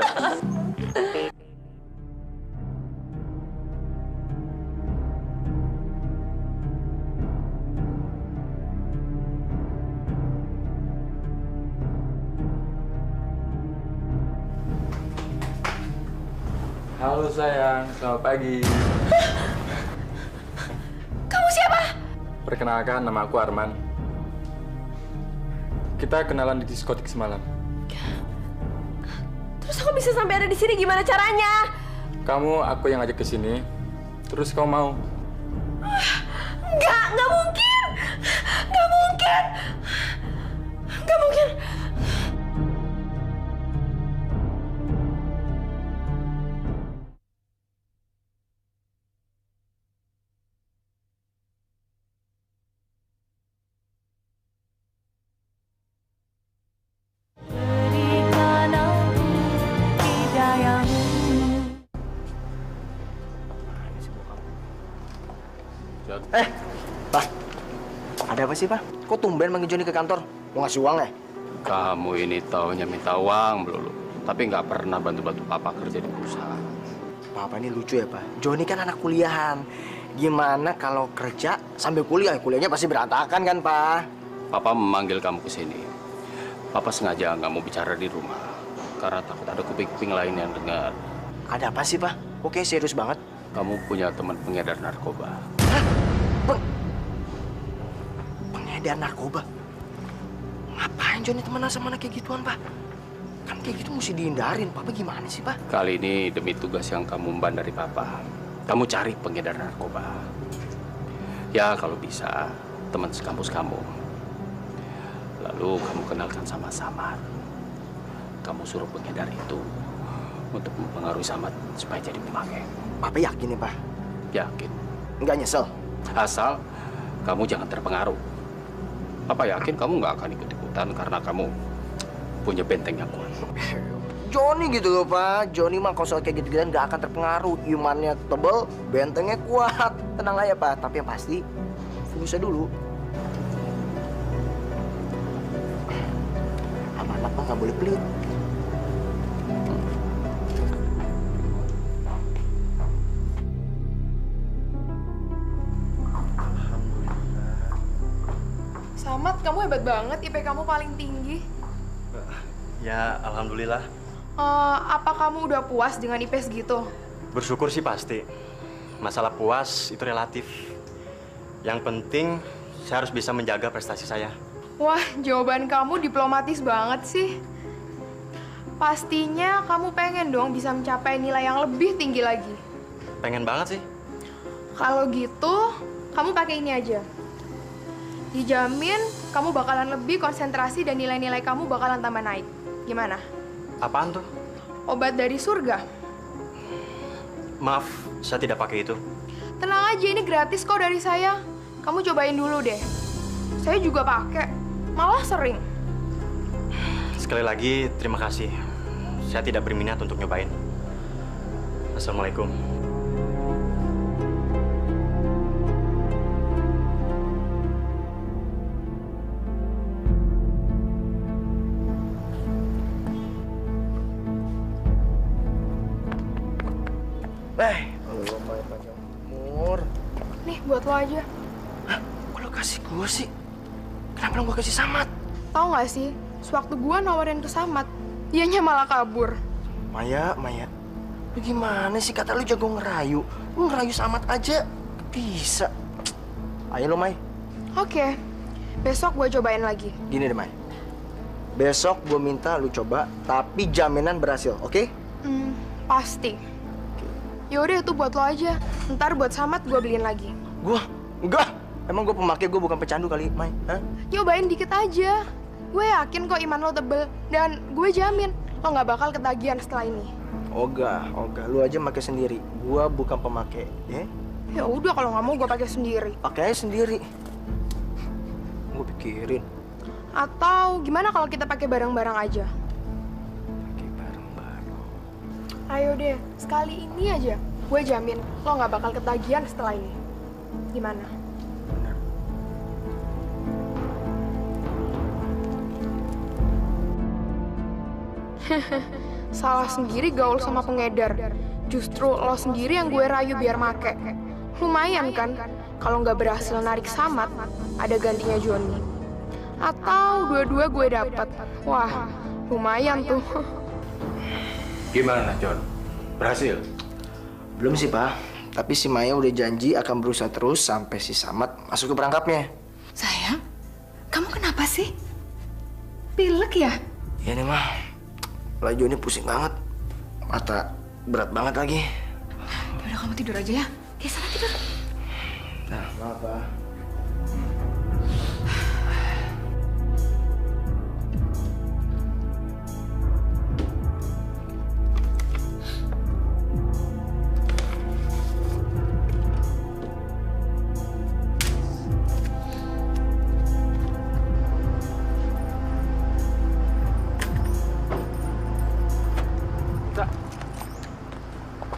Halo sayang, selamat pagi. Kamu siapa? Perkenalkan, nama aku Arman. Kita kenalan di diskotik semalam. Terus aku bisa sampai ada di sini gimana caranya? Kamu aku yang ngajak ke sini. Terus kau mau? Nggak mungkin. Nggak mungkin. Nggak mungkin. Berikan aku hidayahmu. Pak. Ada apa sih, Pak? Kok tumben manggil Joni ke kantor? Mau ngasih uang ya? Kamu ini taunya minta uang melulu, tapi nggak pernah bantu-bantu papa kerja di perusahaan. Papa ini lucu ya, Pak. Joni kan anak kuliahan. Gimana kalau kerja sambil kuliah? Kuliahnya pasti berantakan kan, Pak? Papa memanggil kamu ke sini. Papa sengaja nggak mau bicara di rumah, karena takut ada kuping-kuping lain yang dengar. Ada apa sih, Pak? Oke, serius banget. Kamu punya teman pengedar narkoba. Pengedar narkoba? Ngapain Joni temenan sama anak kayak gituan, Pak? Kan kayak gitu mesti dihindarin. Papa gimana sih, Pak? Kali ini demi tugas yang kamu emban dari papa, kamu cari pengedar narkoba. Ya kalau bisa, teman sekampus kamu. Lalu kamu kenalkan sama Samad. Kamu suruh pengedar itu untuk mempengaruhi Samad supaya jadi pemakai. Papa yakin ya, Pak? Yakin. Nggak nyesel? Asal kamu jangan terpengaruh. Papa yakin kamu nggak akan ikut-ikutan karena kamu punya benteng yang kuat. Joni gitu loh, Pak. Joni mah kalau soal kayak gitu-gituan nggak akan terpengaruh. Imannya tebel, bentengnya kuat. Tenang aja, Pak. Tapi yang pasti, fokusnya dulu. Anak-anak mah nggak boleh pelit. Samad, kamu hebat banget. IP kamu paling tinggi. Ya, alhamdulillah. Apa kamu udah puas dengan IP segitu? Bersyukur sih pasti. Masalah puas itu relatif. Yang penting, saya harus bisa menjaga prestasi saya. Wah, jawaban kamu diplomatis banget sih. Pastinya kamu pengen dong bisa mencapai nilai yang lebih tinggi lagi. Pengen banget sih. Kalau gitu, kamu pakai ini aja. Dijamin kamu bakalan lebih konsentrasi dan nilai-nilai kamu bakalan tambah naik. Gimana? Apaan tuh? Obat dari surga. Maaf, saya tidak pakai itu. Tenang aja, ini gratis kok dari saya. Kamu cobain dulu deh. Saya juga pakai, malah sering. Sekali lagi, terima kasih. Saya tidak berminat untuk nyobain. Assalamualaikum. Lo main panjang umur. Nih, buat lo aja. Hah? Kok lo kasih gue sih? Kenapa lo gak kasih Samad? Tahu nggak sih, sewaktu gua nawarin ke Samad, dianya malah kabur. Maya, lu gimana sih? Kata lu jago ngerayu. Lu ngerayu Samad aja bisa. Ayo lo, Mai. Oke, besok gua cobain lagi. Gini deh, Mai. Besok gue minta lu coba, tapi jaminan berhasil, oke? Pasti. Yaudah, itu buat lo aja. Ntar buat Samad gue beliin lagi. Gua? Enggak. Emang gue pemakai, gue bukan pecandu kali, Mai. Hah? Nyobain dikit aja. Gue yakin kok iman lo tebel. Dan gue jamin lo nggak bakal ketagihan setelah ini. Ogah. Lu aja pakai sendiri. Gua bukan pemakai, ya? Ya udah, kalau nggak mau gue pakai sendiri. Pakai sendiri. Gue pikirin. Atau gimana kalau kita pakai bareng-bareng aja? Pakai bareng-bareng. Ayo deh, sekali ini aja. Gue jamin lo nggak bakal ketagihan setelah ini. Gimana? Salah sendiri gaul sama pengedar. Justru lo sendiri yang gue rayu biar make. Lumayan kan, kalau nggak berhasil narik Samad, ada gantinya Joni. Atau dua-dua gue dapat. Wah, lumayan tuh. Gimana, John? Berhasil? Belum sih, Pak. Tapi si Maya udah janji akan berusaha terus sampai si Samad masuk ke perangkapnya. Sayang, kamu kenapa sih? Pilek ya? Ya nih, mah. Lah Joni pusing banget. Mata berat banget lagi. Yaudah kamu tidur aja ya. Ya sana tidur. Nah, maaf, Pak.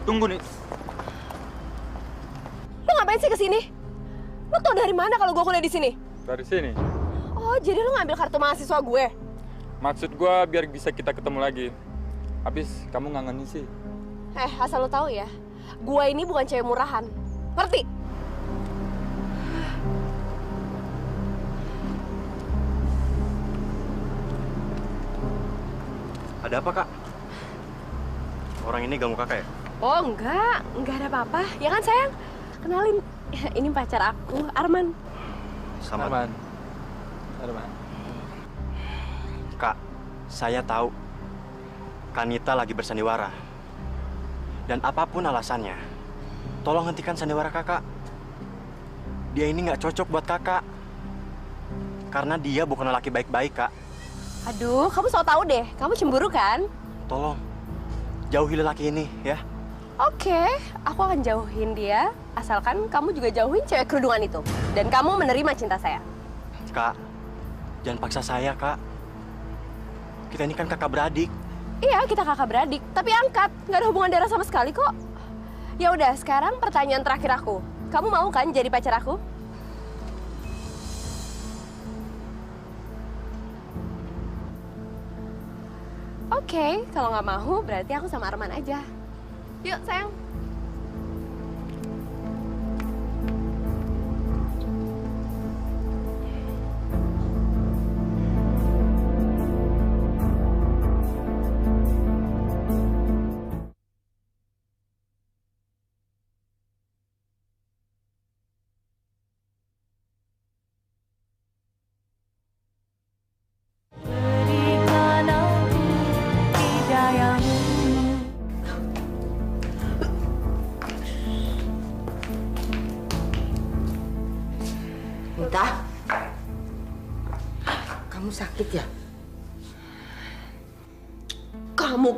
Tunggu nih. Lo ngapain sih kesini? Lo tau dari mana kalau gue kuliah di sini? Dari sini. Oh, jadi lo ngambil kartu mahasiswa gue? Maksud gue biar bisa kita ketemu lagi. Habis kamu nggak ngisi. Asal lo tahu ya, gue ini bukan cewek murahan. Ngerti? Ada apa, Kak? Orang ini ganggu kakak ya? Oh, enggak ada apa-apa. Ya kan, sayang? Kenalin, ini pacar aku, Arman. Sama. Arman. Kak, saya tahu Kanita lagi bersandiwara. Dan apapun alasannya, tolong hentikan sandiwara kakak. Dia ini nggak cocok buat kakak. Karena dia bukan lelaki baik-baik, Kak. Aduh, kamu so tau deh. Kamu cemburu kan? Tolong, jauhi lelaki ini, ya. Oke, aku akan jauhin dia, asalkan kamu juga jauhin cewek kerudungan itu. Dan kamu menerima cinta saya. Kak, jangan paksa saya, Kak. Kita ini kan kakak beradik. Iya, kita kakak beradik, tapi angkat. Nggak ada hubungan darah sama sekali kok. Ya udah, sekarang pertanyaan terakhir aku. Kamu mau kan jadi pacar aku? Oke, kalau nggak mau, berarti aku sama Arman aja. Yuk, sayang. Berikan aku hidayamu. Nita, kamu sakit ya? Kamu,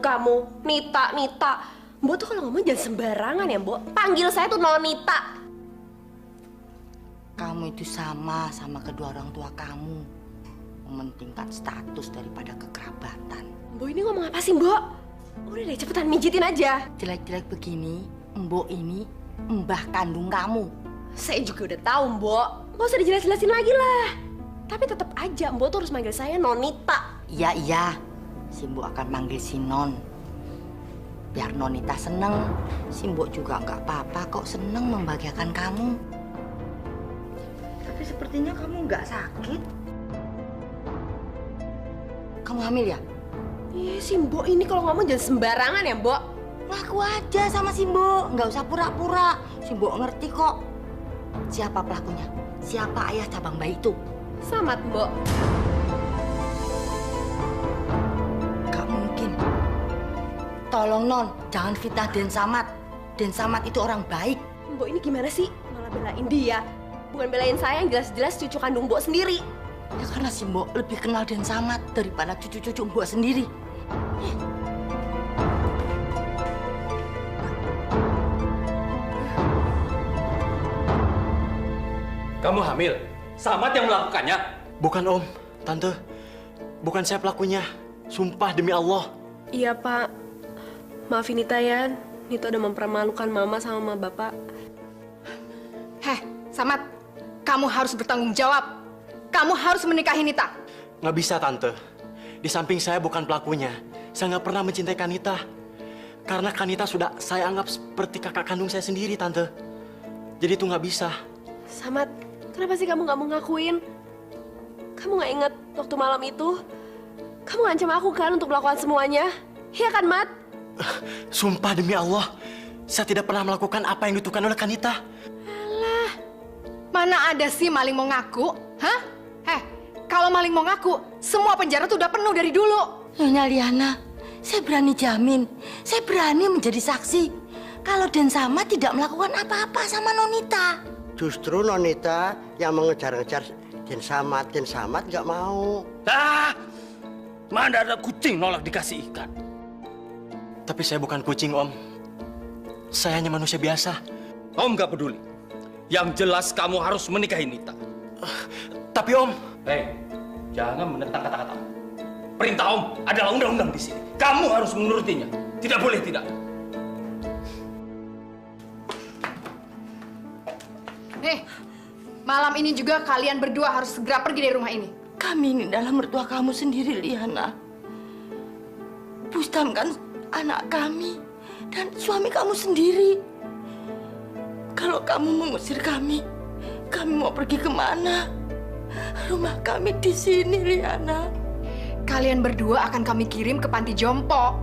Nita. Mbok tuh kalau ngomong jangan sembarangan ya, Mbok. Panggil saya tuh Nonita. Kamu itu sama kedua orang tua kamu. Mementingkan status daripada kekerabatan. Mbok ini ngomong apa sih, Mbok? Udah deh, cepetan mijitin aja. Jelek-jelek begini, Mbok ini mbah kandung kamu. Saya juga udah tahu, Mbok. Nggak usah dijelas-jelasin lagi lah. Tapi tetap aja, Mbok tuh harus manggil saya Nonita. Iya. Si Mbok akan manggil si Non. Biar Nonita seneng. Si Mbok juga nggak apa-apa kok seneng membahagiakan kamu. Tapi sepertinya kamu nggak sakit. Kamu hamil ya? Iya, si Mbok ini kalau ngomong jangan sembarangan ya, Mbok. Ngaku aja sama si Mbok, nggak usah pura-pura. Si Mbok ngerti kok. Siapa pelakunya? Siapa ayah cabang bayi itu? Samad, Mbok. Gak mungkin. Tolong Non, jangan fitnah Den Samad. Den Samad itu orang baik. Mbok ini gimana sih? Malah belain dia. Bukan belain saya yang jelas-jelas cucu kandung Mbok sendiri. Ya karena si Mbok lebih kenal Den Samad daripada cucu-cucu Mbok sendiri. Kamu hamil? Samad yang melakukannya? Bukan, Om. Tante. Bukan saya pelakunya. Sumpah demi Allah. Iya, Pak. Maafin Nita ya. Nita udah mempermalukan Mama sama Bapak. Samad, kamu harus bertanggung jawab. Kamu harus menikahi Nita. Nggak bisa, Tante. Di samping saya bukan pelakunya. Saya nggak pernah mencintai Kanita. Karena Kanita sudah saya anggap seperti kakak kandung saya sendiri, Tante. Jadi itu nggak bisa. Samad, kenapa sih kamu nggak mau ngakuin? Kamu nggak inget waktu malam itu? Kamu ngancam aku kan untuk melakukan semuanya? Iya kan, Mat? Sumpah demi Allah, saya tidak pernah melakukan apa yang dituduhkan oleh Kanita. Alah, mana ada sih maling mau ngaku? Hah? Kalau maling mau ngaku, semua penjara tuh udah penuh dari dulu. Nyonya Liana, saya berani jamin, saya berani menjadi saksi kalau Den Samad tidak melakukan apa-apa sama Nonita. Justru Nonita yang mengejar-ngejar Den Samad nggak mau. Mana ada kucing nolak dikasih ikan. Tapi saya bukan kucing, Om. Saya hanya manusia biasa. Om nggak peduli. Yang jelas kamu harus menikahi Nita. Tapi Om... Jangan menentang kata-kata. Perintah Om adalah undang-undang di sini. Kamu harus menurutinya. Tidak boleh tidak. Malam ini juga kalian berdua harus segera pergi dari rumah ini. Kami ini adalah mertua kamu sendiri, Liana. Bustam kan anak kami dan suami kamu sendiri. Kalau kamu mengusir kami mau pergi kemana? Rumah kami di sini, Liana. Kalian berdua akan kami kirim ke panti jompo.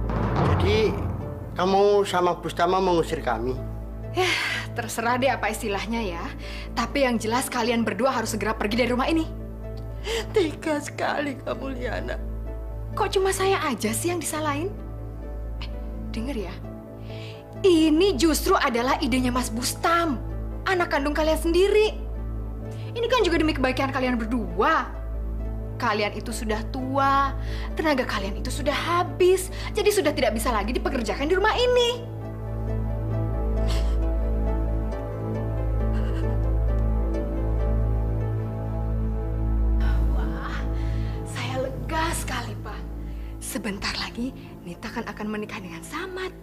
Jadi kamu sama Bustama mengusir kami? Terserah deh apa istilahnya ya. Tapi yang jelas kalian berdua harus segera pergi dari rumah ini. Tega sekali kamu, Liana. Kok cuma saya aja sih yang disalahin? Denger ya. Ini justru adalah idenya Mas Bustam. Anak kandung kalian sendiri. Ini kan juga demi kebaikan kalian berdua. Kalian itu sudah tua, tenaga kalian itu sudah habis, jadi sudah tidak bisa lagi dipekerjakan di rumah ini. Wah, saya lega sekali, Pak. Sebentar lagi Nita akan menikah dengan Samad.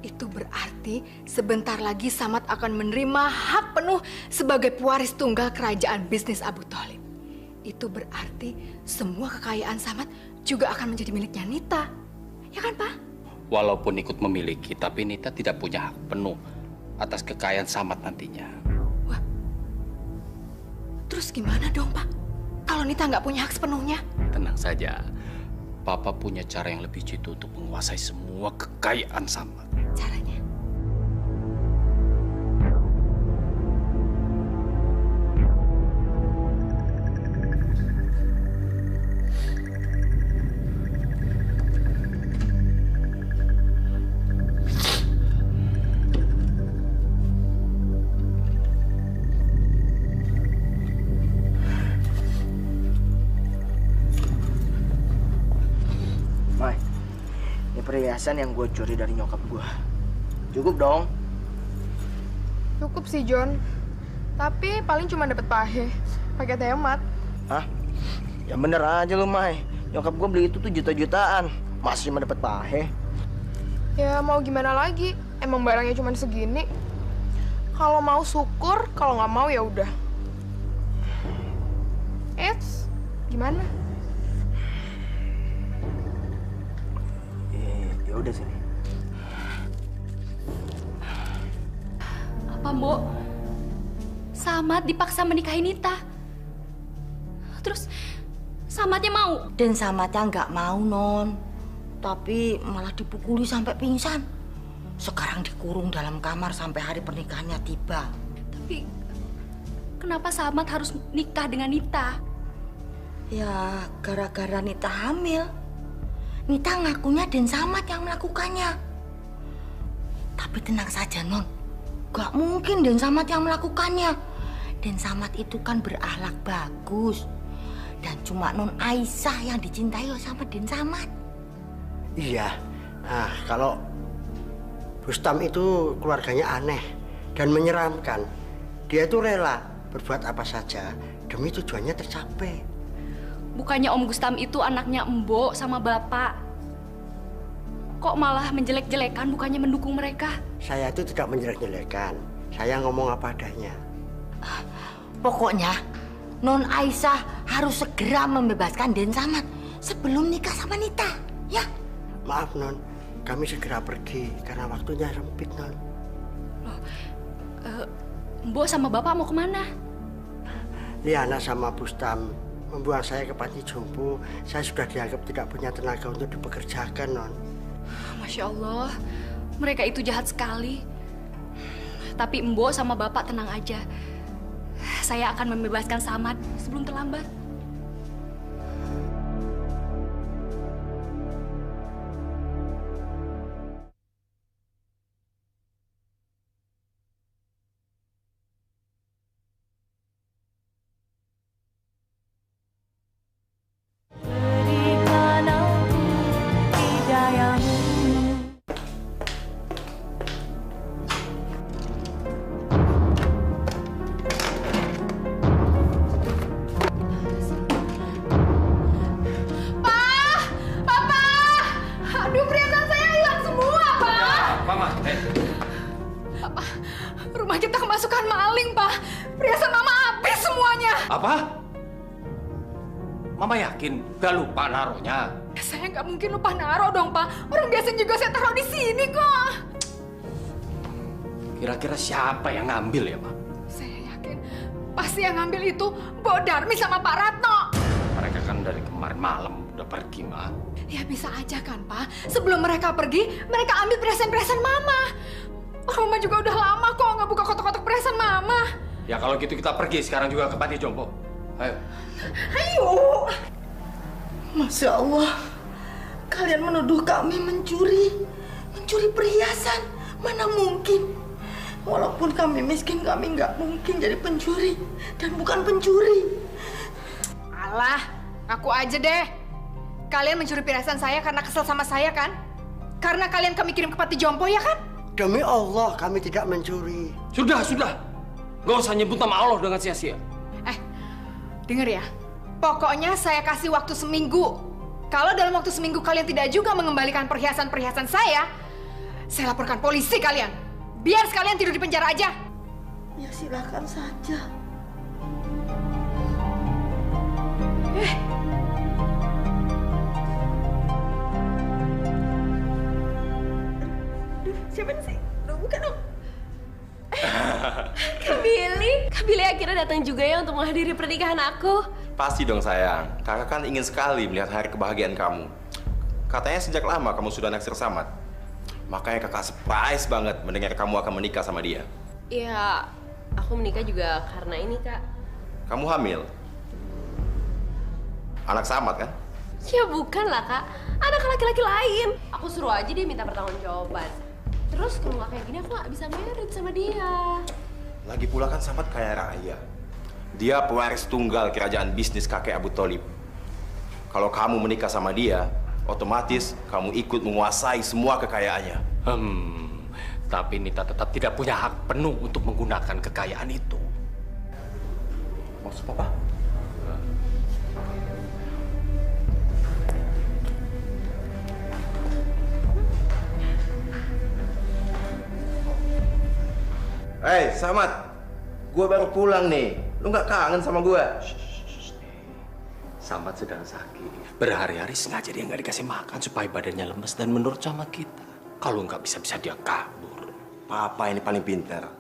Itu berarti sebentar lagi Samad akan menerima hak penuh sebagai pewaris tunggal kerajaan bisnis Abu Tholib. Itu berarti semua kekayaan Samad juga akan menjadi miliknya Nita. Ya kan, Pak? Walaupun ikut memiliki, tapi Nita tidak punya hak penuh atas kekayaan Samad nantinya. Wah, terus gimana dong, Pak? Kalau Nita nggak punya hak sepenuhnya? Tenang saja. Papa punya cara yang lebih jitu untuk menguasai semua kekayaan Samad. Caranya? Perhiasan yang gue curi dari nyokap gue. Cukup dong? Cukup sih, John. Tapi paling cuma dapat pahe. Pakai hemat. Hah? Ya bener aja lu, Mai. Nyokap gue beli itu tuh juta-jutaan. Masih cuma dapat pahe. Ya mau gimana lagi? Emang barangnya cuma segini. Kalau mau syukur, kalau nggak mau ya udah. Eits, gimana? Ya udah sini. Apa, Mbok? Samad dipaksa menikahi Nita. Terus Samadnya mau? Dan Samadnya nggak mau, Non. Tapi malah dipukuli sampai pingsan. Sekarang dikurung dalam kamar sampai hari pernikahannya tiba. Tapi kenapa Samad harus nikah dengan Nita? Ya, gara-gara Nita hamil. Nita ngakunya Den Samad yang melakukannya. Tapi tenang saja, Non. Gak mungkin Den Samad yang melakukannya. Den Samad itu kan berakhlak bagus. Dan cuma Non Aisyah yang dicintai sama Den Samad. Iya. Nah, kalau Bustam itu keluarganya aneh dan menyeramkan. Dia itu rela berbuat apa saja demi tujuannya tercapai. Bukannya Om Gustam itu anaknya Mbok sama Bapak. Kok malah menjelek-jelekan bukannya mendukung mereka? Saya itu tidak menjelek-jelekan. Saya ngomong apa adanya. Pokoknya Non Aisyah harus segera membebaskan Den Samad sebelum nikah sama Nita, ya? Maaf non, kami segera pergi karena waktunya sempit non. Loh, Mbok sama Bapak mau kemana? Liana sama Bustam membuang saya ke panti jompo. Saya sudah dianggap tidak punya tenaga untuk dipekerjakan non. Masya Allah, mereka itu jahat sekali. Tapi Mbok sama Bapak tenang aja. Saya akan membebaskan Samad sebelum terlambat. Berikan aku hidayahmu. Aduh, perhiasan saya hilang semua, Pak. Mama, Pak, rumah kita kemasukan maling, Pak. Perhiasan Mama habis semuanya. Apa? Mama yakin gak lupa naruhnya? Saya nggak mungkin lupa naruh dong, Pak. Orang biasa juga saya taruh di sini kok. Kira-kira siapa yang ngambil ya, Ma? Saya yakin pasti yang ngambil itu Mbok Darmi sama Pak Ratno. Mereka kan dari kemarin malam udah pergi, Ma. Ya bisa aja kan, Pak. Sebelum mereka pergi, mereka ambil perhiasan-perhiasan Mama. Mama juga udah lama kok nggak buka kotak-kotak perhiasan Mama. Ya kalau gitu kita pergi sekarang juga ke panti jompo. Ayo. Ayo. Masya Allah, kalian menuduh kami mencuri perhiasan. Mana mungkin? Walaupun kami miskin, kami nggak mungkin jadi pencuri dan bukan pencuri. Alah, ngaku aja deh. Kalian mencuri perhiasan saya karena kesel sama saya kan? Karena kalian kami kirim ke panti jompo ya kan? Demi Allah, kami tidak mencuri. Sudah. Gak usah nyebut nama Allah dengan sia-sia. Dengar ya, pokoknya saya kasih waktu seminggu. Kalau dalam waktu seminggu kalian tidak juga mengembalikan perhiasan-perhiasan saya laporkan polisi kalian. Biar sekalian tidur di penjara aja. Ya silakan saja. Siapa sih? Bukan dong. Kak Billy akhirnya datang juga ya untuk menghadiri pernikahan aku. Pasti dong sayang, kakak kan ingin sekali melihat hari kebahagiaan kamu. Katanya sejak lama kamu sudah naksir Samad. Makanya kakak surprise banget mendengar kamu akan menikah sama dia. Ya, aku menikah juga karena ini, Kak. Kamu hamil? Anak Samad kan? Ya bukan lah, Kak. Anak laki-laki lain. Aku suruh aja dia minta pertanggungjawaban. Terus kalau nggak kayak gini aku nggak bisa married sama dia. Lagi pula kan Samad kaya raya. Dia pewaris tunggal kerajaan bisnis kakek Abu Tholib. Kalau kamu menikah sama dia, otomatis kamu ikut menguasai semua kekayaannya. Tapi Nita tetap tidak punya hak penuh untuk menggunakan kekayaan itu. Maksud Papa? Hei, Samad, gue baru pulang nih. Lu nggak kangen sama gue? Samad sedang sakit. Berhari-hari sengaja dia nggak dikasih makan supaya badannya lemes dan menurut sama kita. Kalau nggak bisa dia kabur. Papa ini paling pintar.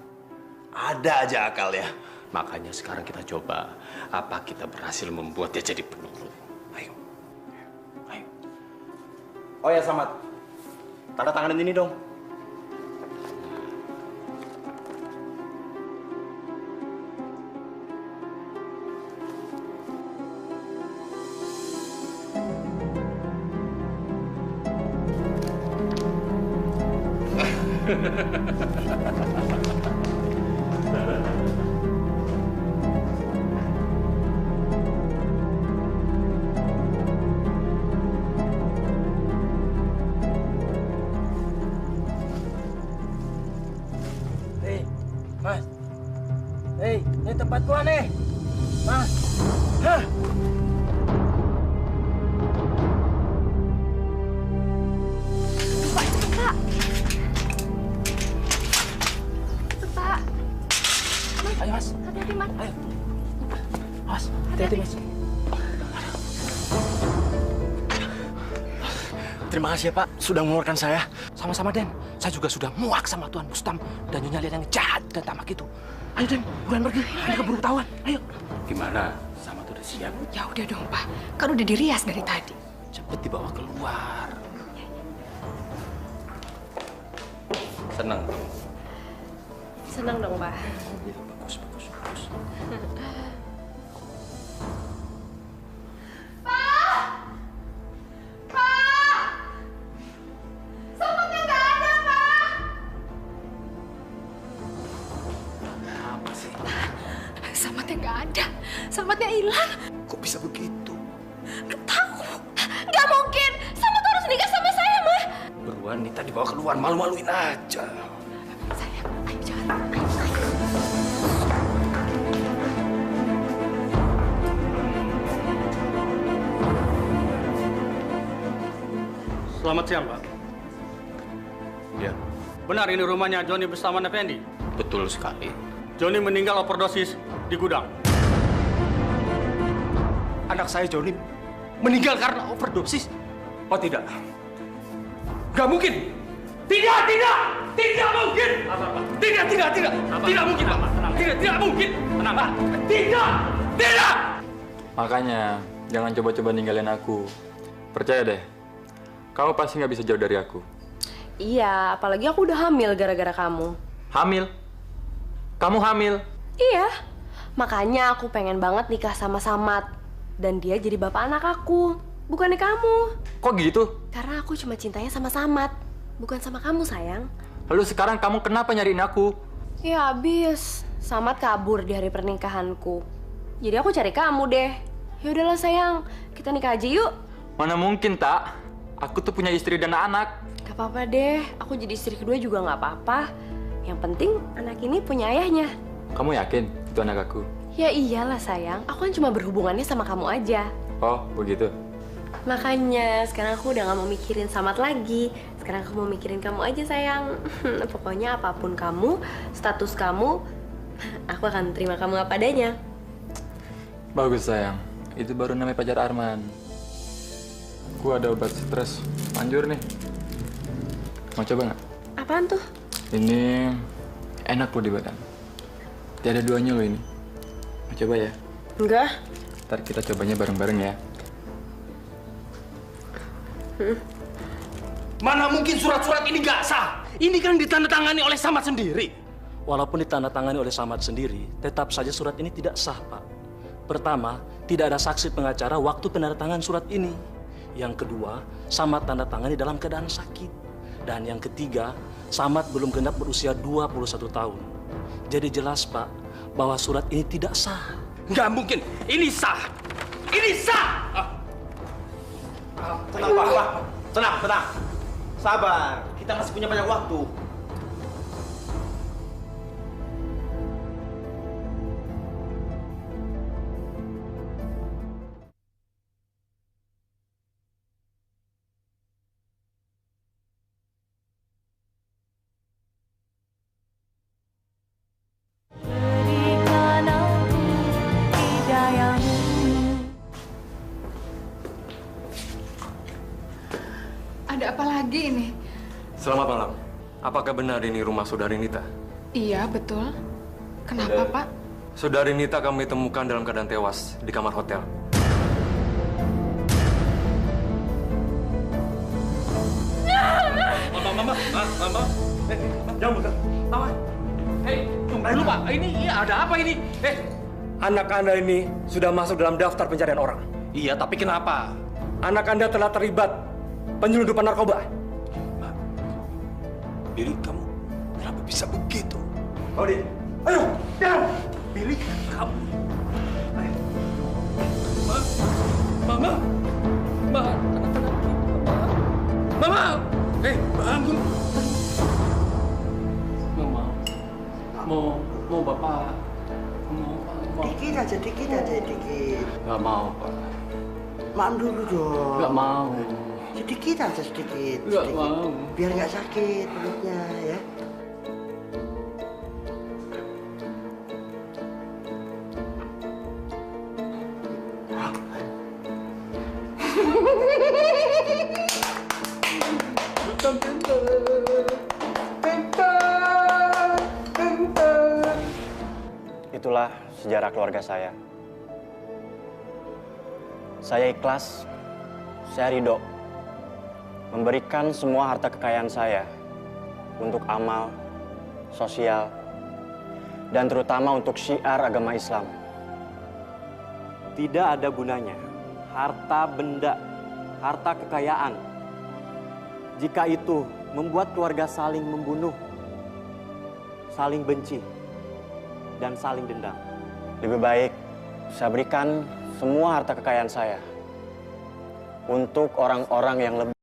Ada aja akal ya. Makanya sekarang kita coba apa kita berhasil membuat dia jadi penurut. Ayo. Oh ya Samad, tanda tanganin ini dong. Hei, Mas. Hei, ini tempat gua nih. Mas. Hah? Pak. Ayo, Mas. Hati-hati, Mas. Ayo. Mas, hati-hati, Mas. Terima kasih ya Pak, sudah mengeluarkan saya. Sama-sama Den, saya juga sudah muak sama Tuan Bustam dan Nyonya Lian yang jahat dan tamak itu. Ayo Den, buruan pergi, nanti keburu ketahuan. Ayo. Gimana? Sama tuh udah siap? Ya udah dong, Pak. Kan udah dirias dari tadi. Cepet dibawa keluar. Senang dong. Senang dong, Pak. Bagus. Samatnya nggak ada, Pak. Apa sih? Samatnya nggak ada. Samatnya hilang. Kok bisa begitu? Nggak tahu. Nggak mungkin. Samat harus nikah sama saya, Ma. Beruan Nita dibawa keluar, malu-maluin aja. Sayang, ayo jangan. Ayo. Selamat siang, Pak. Ya, Benar ini rumahnya Joni Bustaman Effendi? betul sekali. Joni meninggal overdosis di gudang. Anak saya Joni meninggal karena overdosis. Oh tidak. Gak mungkin. Tidak mungkin. Tidak mungkin, Pak. Tidak mungkin. Tenang, Pak. Tidak. Makanya, jangan coba-coba ninggalin aku. Percaya deh, kamu pasti nggak bisa jauh dari aku. Iya, apalagi aku udah hamil gara-gara kamu. Hamil? Kamu hamil? Iya, makanya aku pengen banget nikah sama Samat. Dan dia jadi bapak anak aku, bukannya kamu. Kok gitu? Karena aku cuma cintanya sama Samat, bukan sama kamu, sayang. Lalu sekarang kamu kenapa nyariin aku? Ya abis, Samat kabur di hari pernikahanku. Jadi aku cari kamu deh. Ya udahlah sayang, kita nikah aja yuk. Mana mungkin, tak? Aku tuh punya istri dan anak. Gak apa-apa deh, aku jadi istri kedua juga gak apa-apa. Yang penting anak ini punya ayahnya. Kamu yakin itu anak aku? Ya iyalah sayang, aku kan cuma berhubungannya sama kamu aja. Oh, begitu. Makanya sekarang aku udah gak mau mikirin Samat lagi. Sekarang aku mau mikirin kamu aja sayang. Pokoknya apapun kamu, status kamu, aku akan terima kamu apa adanya. Bagus, sayang. Itu baru namanya pacar Arman. Aku ada obat stres manjur nih. Mau coba nggak? Apaan tuh? Ini enak loh di badan. Tiada duanya loh ini. Mau coba ya? Enggak. Ntar kita cobanya bareng-bareng ya. Mana mungkin surat-surat ini gak sah? Ini kan ditandatangani oleh Samat sendiri. Walaupun ditandatangani oleh Samat sendiri, tetap saja surat ini tidak sah, Pak. Pertama, tidak ada saksi pengacara waktu penandatangan surat ini. Yang kedua, Samat tanda tangani dalam keadaan sakit. Dan yang ketiga, Samat belum genap berusia 21 tahun. Jadi jelas, Pak, bahwa surat ini tidak sah. Nggak mungkin. Ini sah. Ini sah. Tenang, Pak. Tenang. Sabar. Kita masih punya banyak waktu. Ada apa lagi ini? Selamat malam. Apakah benar ini rumah Saudari Nita? Iya, betul. Kenapa, Pak? Saudari Nita kami temukan dalam keadaan tewas di kamar hotel. Mama. Jangan buka. Awas. Tunggu dulu, Pak. Ini ada apa ini? Anak Anda ini sudah masuk dalam daftar pencarian orang. Iya, tapi kenapa? Anak Anda telah terlibat penyelundupan narkoba. Billy, kamu kenapa bisa begitu? Audi, ayo, down. Billy, kamu. Mama. Bangun. Mau Bapak. Dikit aja. Gak mau, Pak. Maaf dulu dong. Gak mau. Sedikit aja. Gak mau. Biar nggak sakit perutnya ya. Itulah sejarah keluarga saya. Saya ikhlas, saya ridho memberikan semua harta kekayaan saya untuk amal, sosial, dan terutama untuk syiar agama Islam. Tidak ada gunanya harta benda, harta kekayaan, jika itu membuat keluarga saling membunuh, saling benci, dan saling dendam. Lebih baik saya berikan semua harta kekayaan saya untuk orang-orang yang lebih